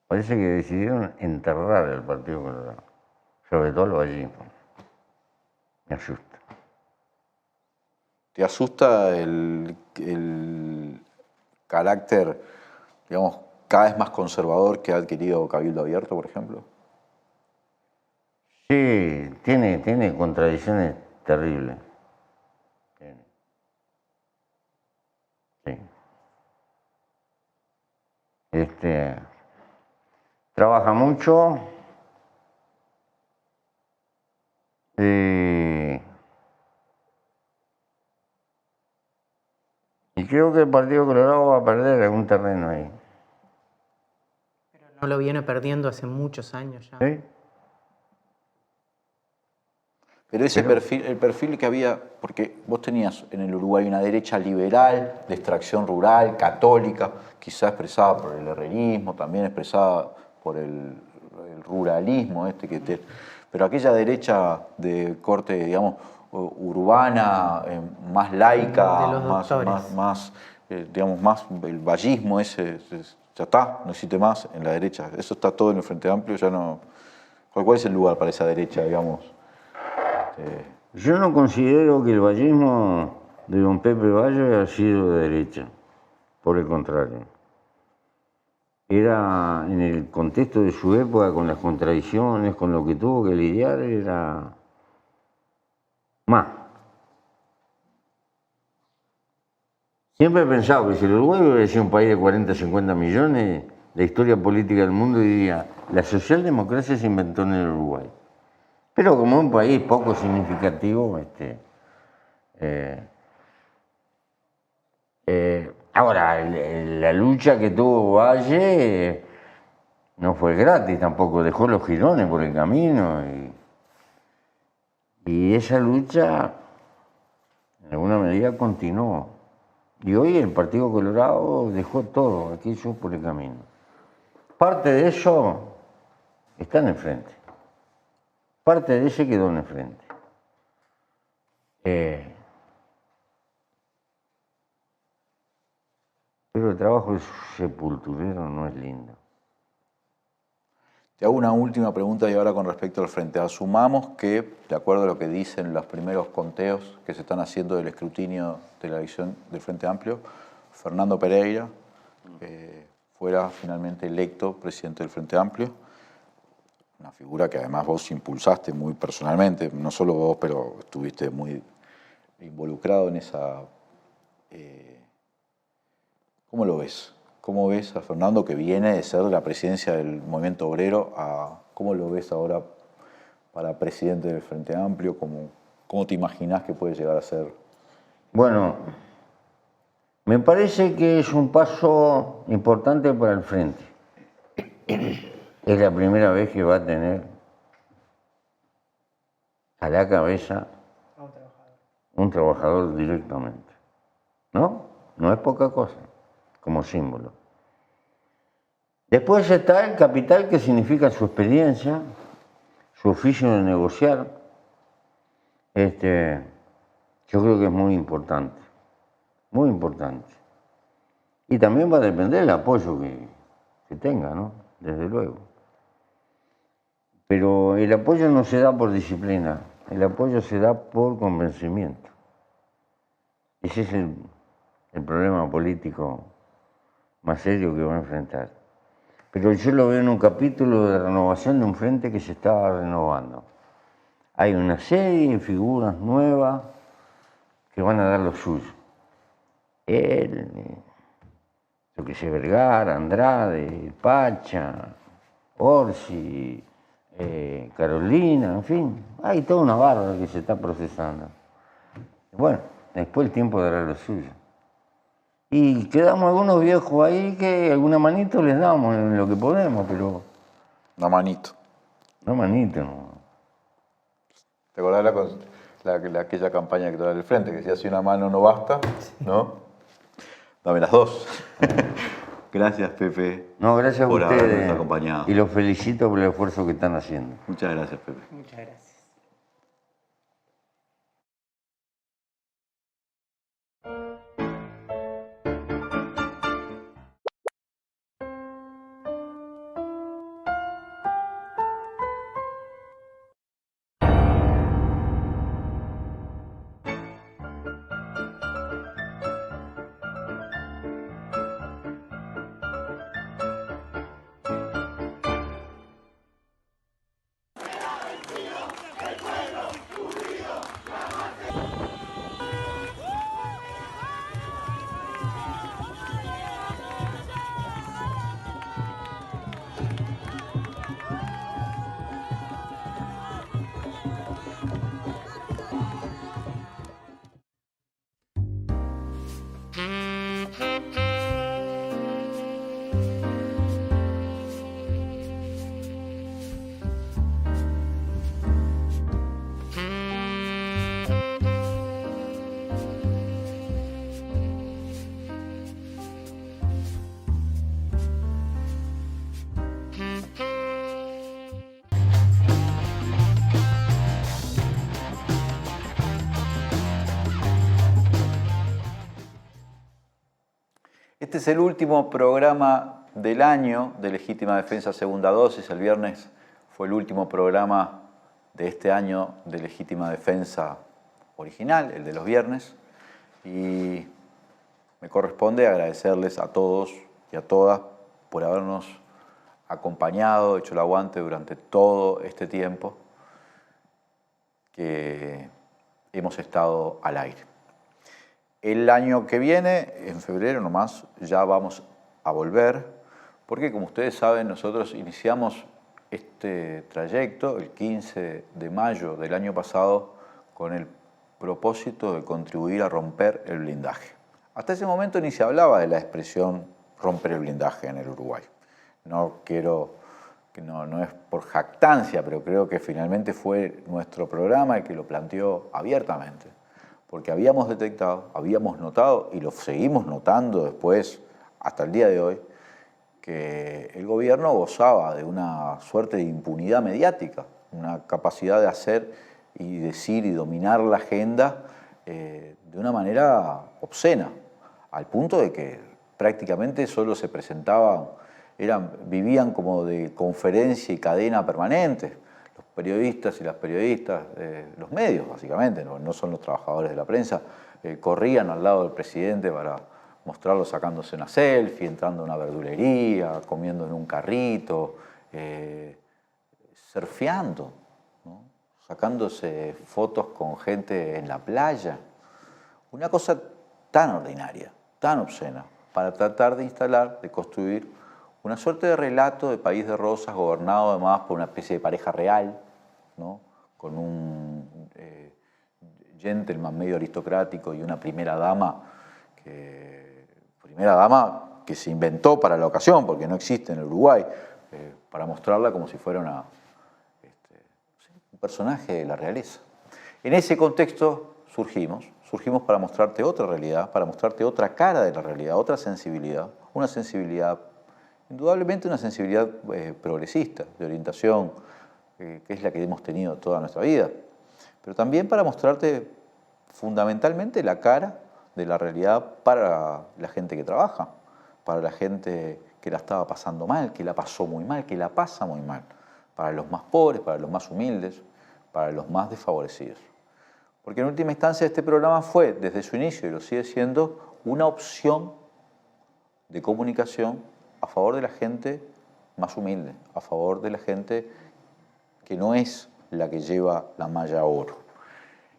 Parece que decidieron enterrar el Partido Colorado. Sobre todo los allí. Me asusta. ¿Te asusta el carácter, digamos, cada vez más conservador que ha adquirido Cabildo Abierto, por ejemplo? Sí, tiene contradicciones terribles. Trabaja mucho. Y creo que el Partido Colorado va a perder algún terreno ahí. Pero no lo viene perdiendo hace muchos años ya. ¿Sí? Pero el perfil que había, porque vos tenías en el Uruguay una derecha liberal, de extracción rural, católica, quizá expresada por el herrerismo, también expresada por el ruralismo, pero aquella derecha de corte, digamos, urbana, más laica, más el vallismo ese, ya está, no existe más en la derecha. Eso está todo en el Frente Amplio, ya no. ¿Cuál es el lugar para esa derecha, digamos? Yo no considero que el vallismo de don Pepe Valle haya sido de derecha, por el contrario. Era, en el contexto de su época, con las contradicciones, con lo que tuvo que lidiar, era más. Siempre he pensado que si el Uruguay hubiera sido un país de 40, 50 millones, la historia política del mundo diría, la socialdemocracia se inventó en el Uruguay. Pero como un país poco significativo, ahora, la lucha que tuvo Valle no fue gratis tampoco, dejó los girones por el camino. Y esa lucha, en alguna medida, continuó. Y hoy el Partido Colorado dejó todo aquello por el camino. Parte de eso está en el frente. Parte de ese quedó en el frente. Pero el trabajo de sepulturero no es lindo. Te hago una última pregunta y ahora con respecto al frente. Asumamos que, de acuerdo a lo que dicen los primeros conteos que se están haciendo del escrutinio de la elección del Frente Amplio, Fernando Pereira fuera finalmente electo presidente del Frente Amplio. Una figura que además vos impulsaste muy personalmente, no solo vos, pero estuviste muy involucrado en esa... ¿Cómo lo ves? ¿Cómo ves a Fernando, que viene de ser de la presidencia del Movimiento Obrero, cómo lo ves ahora para presidente del Frente Amplio? ¿Cómo te imaginás que puede llegar a ser? Bueno, me parece que es un paso importante para el Frente. Es la primera vez que va a tener a la cabeza un trabajador directamente. ¿No? No es poca cosa, como símbolo. Después está el capital, que significa su experiencia, su oficio de negociar. Yo creo que es muy importante, muy importante. Y también va a depender del apoyo que tenga, ¿no? Desde luego. Pero el apoyo no se da por disciplina, el apoyo se da por convencimiento. Ese es el problema político más serio que va a enfrentar. Pero yo lo veo en un capítulo de renovación de un frente que se estaba renovando. Hay una serie de figuras nuevas que van a dar lo suyo. Él, yo que sé, Vergara, Andrade, Pacha, Orsi, Carolina, en fin, hay toda una barra que se está procesando. Bueno, después el tiempo dará lo suyo. Y quedamos algunos viejos ahí que alguna manito les damos en lo que podemos, pero... Una manito. Una manito, no. ¿Te acordás aquella campaña que traía del Frente, que decía, si una mano no basta, ¿no? Dame las dos. Gracias, Pepe. No, gracias a ustedes. Por habernos acompañado. Y los felicito por el esfuerzo que están haciendo. Muchas gracias, Pepe. Muchas gracias. Este es el último programa del año de Legítima Defensa Segunda Dosis. El viernes fue el último programa de este año de Legítima Defensa original, el de los viernes. Y me corresponde agradecerles a todos y a todas por habernos acompañado, hecho el aguante durante todo este tiempo que hemos estado al aire. El año que viene, en febrero nomás, ya vamos a volver, porque como ustedes saben, nosotros iniciamos este trayecto el 15 de mayo del año pasado con el propósito de contribuir a romper el blindaje. Hasta ese momento ni se hablaba de la expresión romper el blindaje en el Uruguay. No es por jactancia, pero creo que finalmente fue nuestro programa el que lo planteó abiertamente. Porque habíamos detectado, habíamos notado, y lo seguimos notando después, hasta el día de hoy, que el gobierno gozaba de una suerte de impunidad mediática, una capacidad de hacer y decir y dominar la agenda de una manera obscena, al punto de que prácticamente solo se presentaban, vivían como de conferencia y cadena permanente. Los periodistas y las periodistas, los medios básicamente, no son los trabajadores de la prensa, corrían al lado del presidente para mostrarlo sacándose una selfie, entrando a una verdulería, comiendo en un carrito, surfeando, ¿no? Sacándose fotos con gente en la playa. Una cosa tan ordinaria, tan obscena, para tratar de instalar, de construir una suerte de relato de país de rosas gobernado además por una especie de pareja real, ¿no? Con un gentleman medio aristocrático y una primera dama que se inventó para la ocasión, porque no existe en el Uruguay, para mostrarla como si fuera un personaje de la realeza. En ese contexto surgimos para mostrarte otra realidad, para mostrarte otra cara de la realidad, otra sensibilidad, una sensibilidad, indudablemente una sensibilidad progresista, de orientación, que es la que hemos tenido toda nuestra vida, pero también para mostrarte fundamentalmente la cara de la realidad para la gente que trabaja, para la gente que la estaba pasando mal, que la pasó muy mal, que la pasa muy mal, para los más pobres, para los más humildes, para los más desfavorecidos. Porque en última instancia este programa fue, desde su inicio, y lo sigue siendo, una opción de comunicación a favor de la gente más humilde, a favor de la gente que no es la que lleva la malla oro.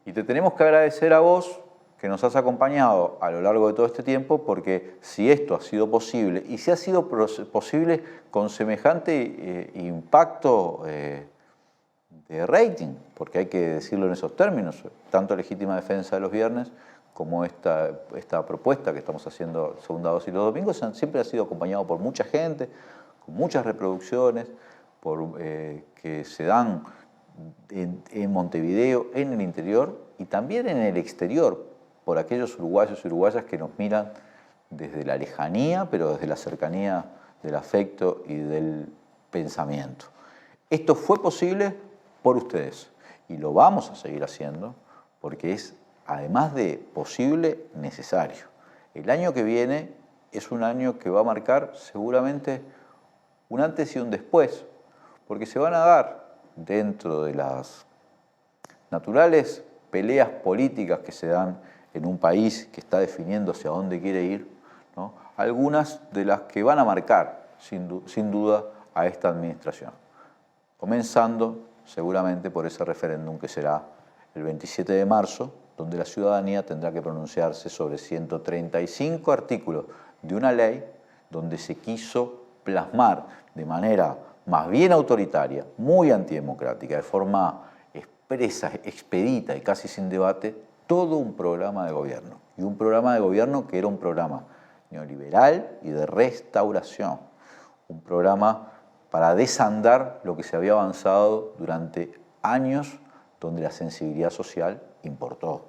Y te tenemos que agradecer a vos que nos has acompañado a lo largo de todo este tiempo, porque si esto ha sido posible, y si ha sido posible con semejante impacto de rating, porque hay que decirlo en esos términos, tanto Legítima Defensa de los viernes como esta propuesta que estamos haciendo Segunda Dosis los domingos, siempre ha sido acompañado por mucha gente, con muchas reproducciones, que se dan en Montevideo, en el interior y también en el exterior, por aquellos uruguayos y uruguayas que nos miran desde la lejanía, pero desde la cercanía del afecto y del pensamiento. Esto fue posible por ustedes y lo vamos a seguir haciendo porque es, además de posible, necesario. El año que viene es un año que va a marcar seguramente un antes y un después, porque se van a dar dentro de las naturales peleas políticas que se dan en un país que está definiendo hacia dónde quiere ir, ¿no? Algunas de las que van a marcar, sin duda, a esta administración. Comenzando seguramente por ese referéndum que será el 27 de marzo, donde la ciudadanía tendrá que pronunciarse sobre 135 artículos de una ley donde se quiso plasmar de manera más bien autoritaria, muy antidemocrática, de forma expresa, expedita y casi sin debate, todo un programa de gobierno. Y un programa de gobierno que era un programa neoliberal y de restauración. Un programa para desandar lo que se había avanzado durante años, donde la sensibilidad social importó.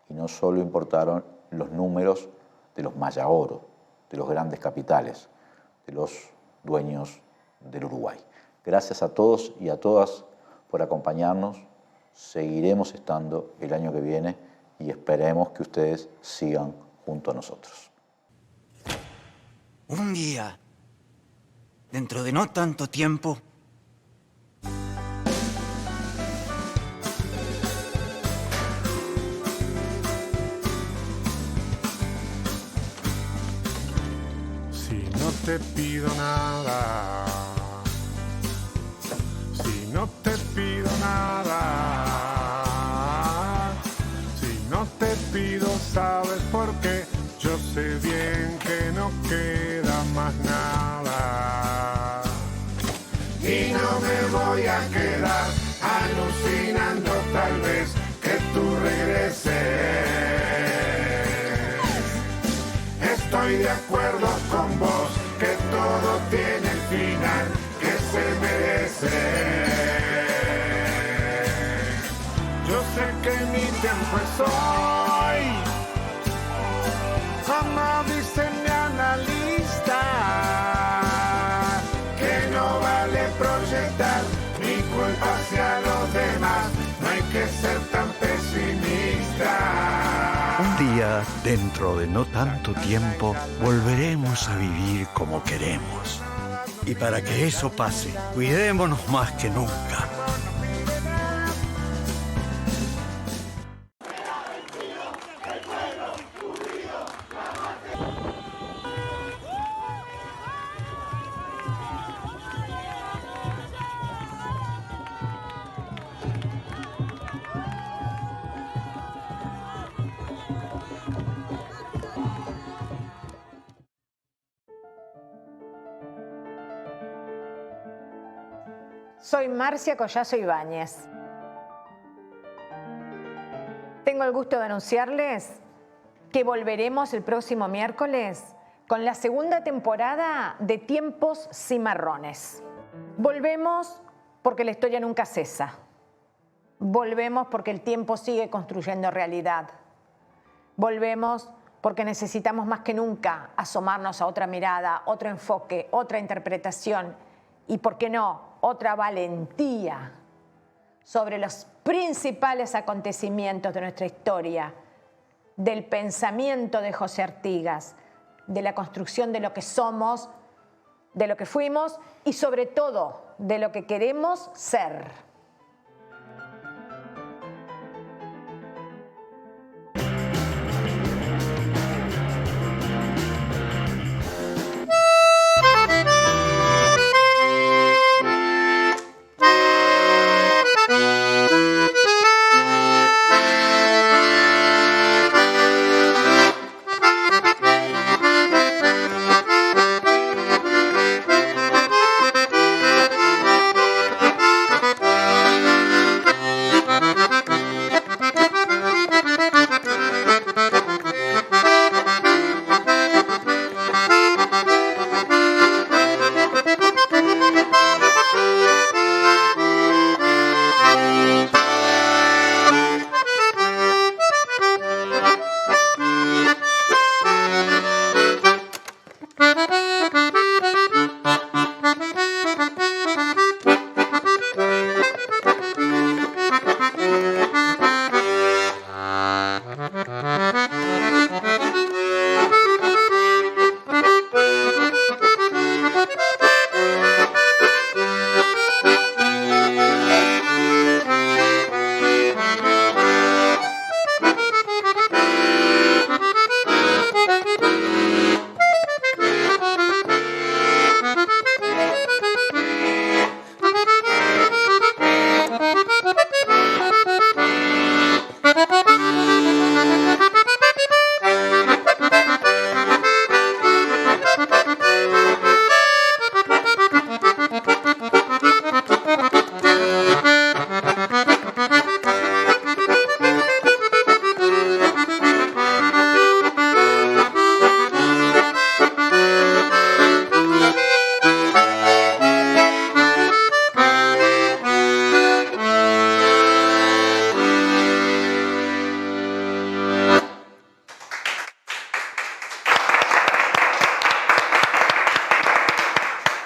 Y no solo importaron los números de los malla oro, de los grandes capitales, de los dueños del Uruguay. Gracias a todos y a todas por acompañarnos. Seguiremos estando el año que viene y esperemos que ustedes sigan junto a nosotros. Un día, dentro de no tanto tiempo, si no te pido nada, si no te pido nada, si no te pido, ¿sabes por qué? Yo sé bien que no queda más nada. Y no me voy a quedar alucinando tal vez que tú regreses. Estoy de acuerdo con vos que todo tiene el final que se merece. Yo sé que mi tiempo es hoy, como dice mi analista, que no vale proyectar mi culpa hacia los demás, no hay que ser tan pesimista. Un día, dentro de no tanto tiempo, volveremos a vivir como queremos. Y para que eso pase, cuidémonos más que nunca. Soy Marcia Collazo Ibáñez. Tengo el gusto de anunciarles que volveremos el próximo miércoles con la segunda temporada de Tiempos Cimarrones. Volvemos porque la historia nunca cesa. Volvemos porque el tiempo sigue construyendo realidad. Volvemos porque necesitamos más que nunca asomarnos a otra mirada, otro enfoque, otra interpretación y, ¿por qué no?, otra valentía sobre los principales acontecimientos de nuestra historia, del pensamiento de José Artigas, de la construcción de lo que somos, de lo que fuimos y sobre todo de lo que queremos ser.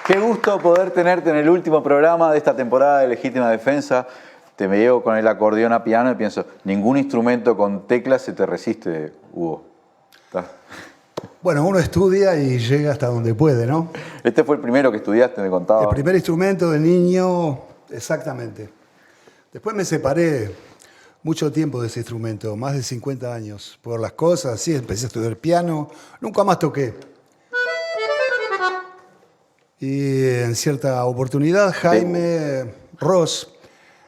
Qué gusto poder tenerte en el último programa de esta temporada de Legítima Defensa. Te me llevo con el acordeón a piano y pienso, ningún instrumento con teclas se te resiste, Hugo. Bueno, uno estudia y llega hasta donde puede, ¿no? Este fue el primero que estudiaste, me contabas. El primer instrumento de niño, exactamente. Después me separé mucho tiempo de ese instrumento, más de 50 años, por las cosas, sí, empecé a estudiar piano, nunca más toqué. Y en cierta oportunidad, Jaime Ross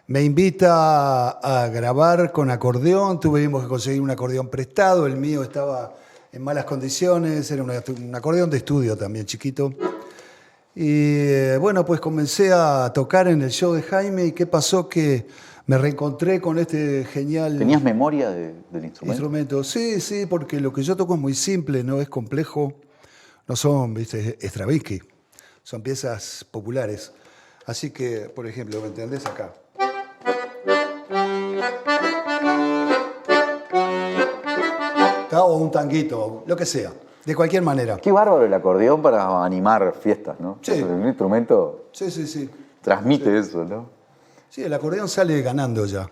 me invita a grabar con acordeón. Tuvimos que conseguir un acordeón prestado. El mío estaba en malas condiciones. Era un acordeón de estudio también, chiquito. Y bueno, pues comencé a tocar en el show de Jaime. ¿Y qué pasó? Que me reencontré con este genial... ¿Tenías memoria del instrumento? Sí, porque lo que yo toco es muy simple, no es complejo. No son, ¿viste? Stravinsky. Son piezas populares. Así que, por ejemplo, ¿me entendés acá? O un tanguito, lo que sea, de cualquier manera. Qué bárbaro el acordeón para animar fiestas, ¿no? Sí. Un instrumento Sí. transmite eso, ¿no? Sí, el acordeón sale ganando ya.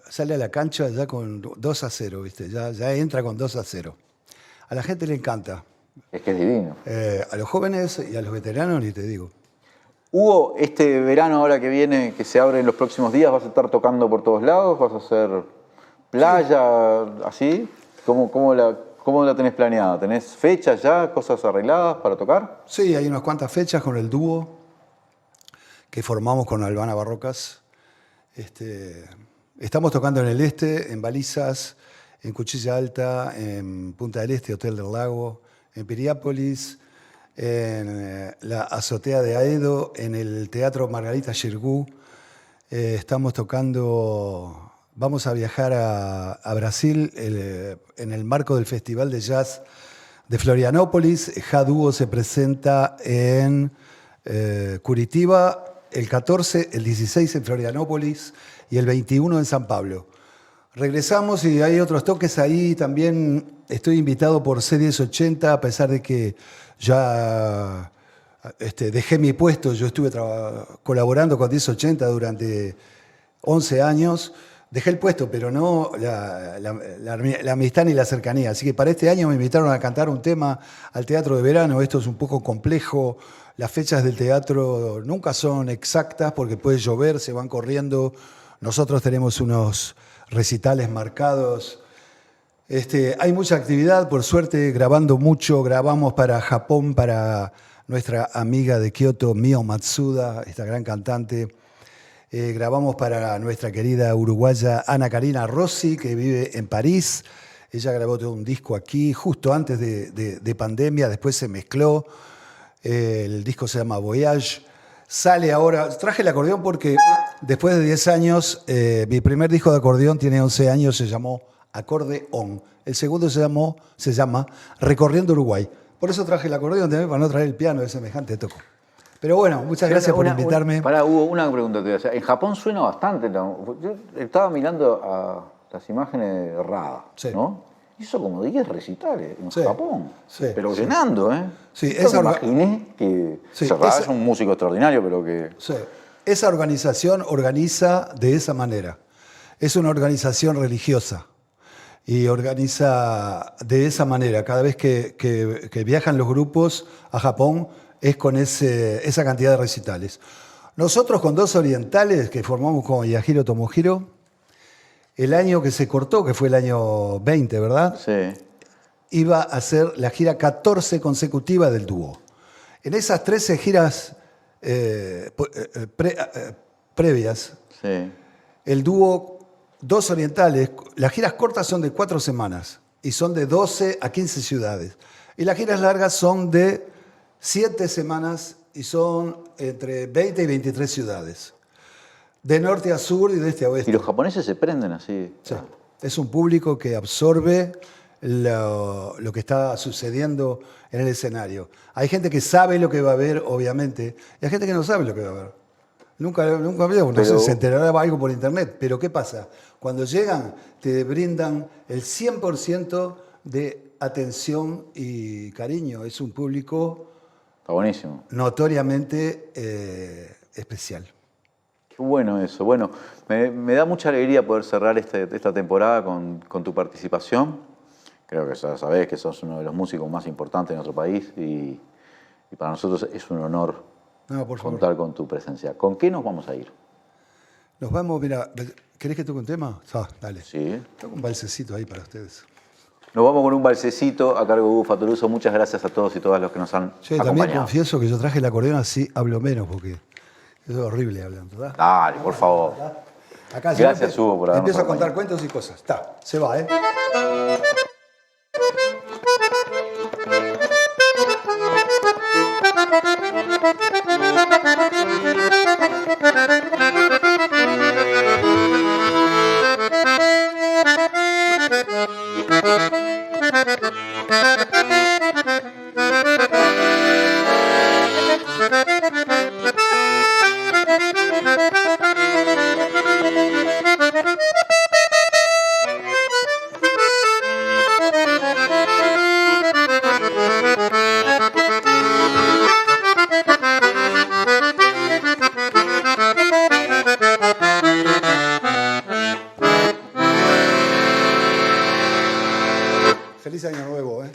Sale a la cancha ya con 2-0, ¿viste? Ya entra con 2-0. A la gente le encanta. Es que es divino. A los jóvenes y a los veteranos ni te digo. Hugo, este verano ahora que viene, que se abre en los próximos días, ¿vas a estar tocando por todos lados? ¿Vas a hacer playa, así? ¿Cómo la tenés planeada? ¿Tenés fechas ya, cosas arregladas para tocar? Sí, hay unas cuantas fechas con el dúo que formamos con Albana Barrocas. Estamos tocando en el este, en Balizas, en Cuchilla Alta, en Punta del Este, Hotel del Lago, en Piriápolis, en la azotea de Aedo, en el Teatro Margarita Xirgu. Estamos tocando, vamos a viajar a Brasil en el marco del Festival de Jazz de Florianópolis. Ja-Dúo se presenta en Curitiba el 14, el 16 en Florianópolis y el 21 en San Pablo. Regresamos y hay otros toques ahí. También estoy invitado por C1080, a pesar de que ya dejé mi puesto. Yo estuve colaborando con 1080 durante 11 años. Dejé el puesto, pero no la amistad ni la cercanía. Así que para este año me invitaron a cantar un tema al Teatro de Verano. Esto es un poco complejo. Las fechas del teatro nunca son exactas porque puede llover, se van corriendo. Nosotros tenemos unos recitales marcados. Hay mucha actividad, por suerte, grabando mucho. Grabamos para Japón, para nuestra amiga de Kioto, Mio Matsuda, esta gran cantante. Grabamos para nuestra querida uruguaya Ana Karina Rossi, que vive en París. Ella grabó todo un disco aquí, justo antes de pandemia, después se mezcló. El disco se llama Voyage. Sale ahora, traje el acordeón porque después de 10 años, mi primer disco de acordeón tiene 11 años, se llamó Acordeón. El segundo se llama Recorriendo Uruguay. Por eso traje el acordeón también, para no traer el piano de semejante toco. Pero bueno, muchas gracias por invitarme. Pará, Hugo, una pregunta te voy a hacer. En Japón suena bastante. Yo estaba mirando a las imágenes de Rada, ¿no? Hizo como 10 recitales en Japón. Sí, pero llenando, ¿eh? Sí, me imaginé que Rada es un músico extraordinario, pero que... Sí. Esa organización organiza de esa manera. Es una organización religiosa y organiza de esa manera. Cada vez que viajan los grupos a Japón es con esa cantidad de recitales. Nosotros con dos orientales que formamos con Yahiro Tomohiro, el año que se cortó, que fue el año 20, ¿verdad? Sí. Iba a ser la gira 14 consecutiva del dúo. En esas 13 giras previas, sí, el dúo, dos orientales, las giras cortas son de 4 semanas y son de 12 a 15 ciudades. Y las giras largas son de 7 semanas y son entre 20 y 23 ciudades. De norte a sur y de este a oeste. Y los japoneses se prenden así. Sí. Es un público que absorbe lo que está sucediendo en el escenario. Hay gente que sabe lo que va a ver, obviamente, y hay gente que no sabe lo que va a ver. Nunca veo, no sé, se enterará algo por internet. Pero ¿qué pasa? Cuando llegan, te brindan el 100% de atención y cariño. Es un público... Está buenísimo. Notoriamente especial. Qué bueno eso. Bueno, me da mucha alegría poder cerrar esta temporada con tu participación. Creo que ya sabés que sos uno de los músicos más importantes de nuestro país y para nosotros es un honor contar con tu presencia. ¿Con qué nos vamos a ir? Nos vamos, mira, ¿querés que toque un tema? Dale. Sí. Toco un balsecito ahí para ustedes. Nos vamos con un balsecito a cargo de Hugo Fattoruso. Muchas gracias a todos y todas los que nos han acompañado. También confieso que yo traje el acordeón, así hablo menos, porque es horrible hablando, ¿verdad? Dale, por favor. Acá gracias, Hugo, por habernos empiezo a contar cuentos y cosas. Se va, ¿eh? Feliz año nuevo, ¿eh?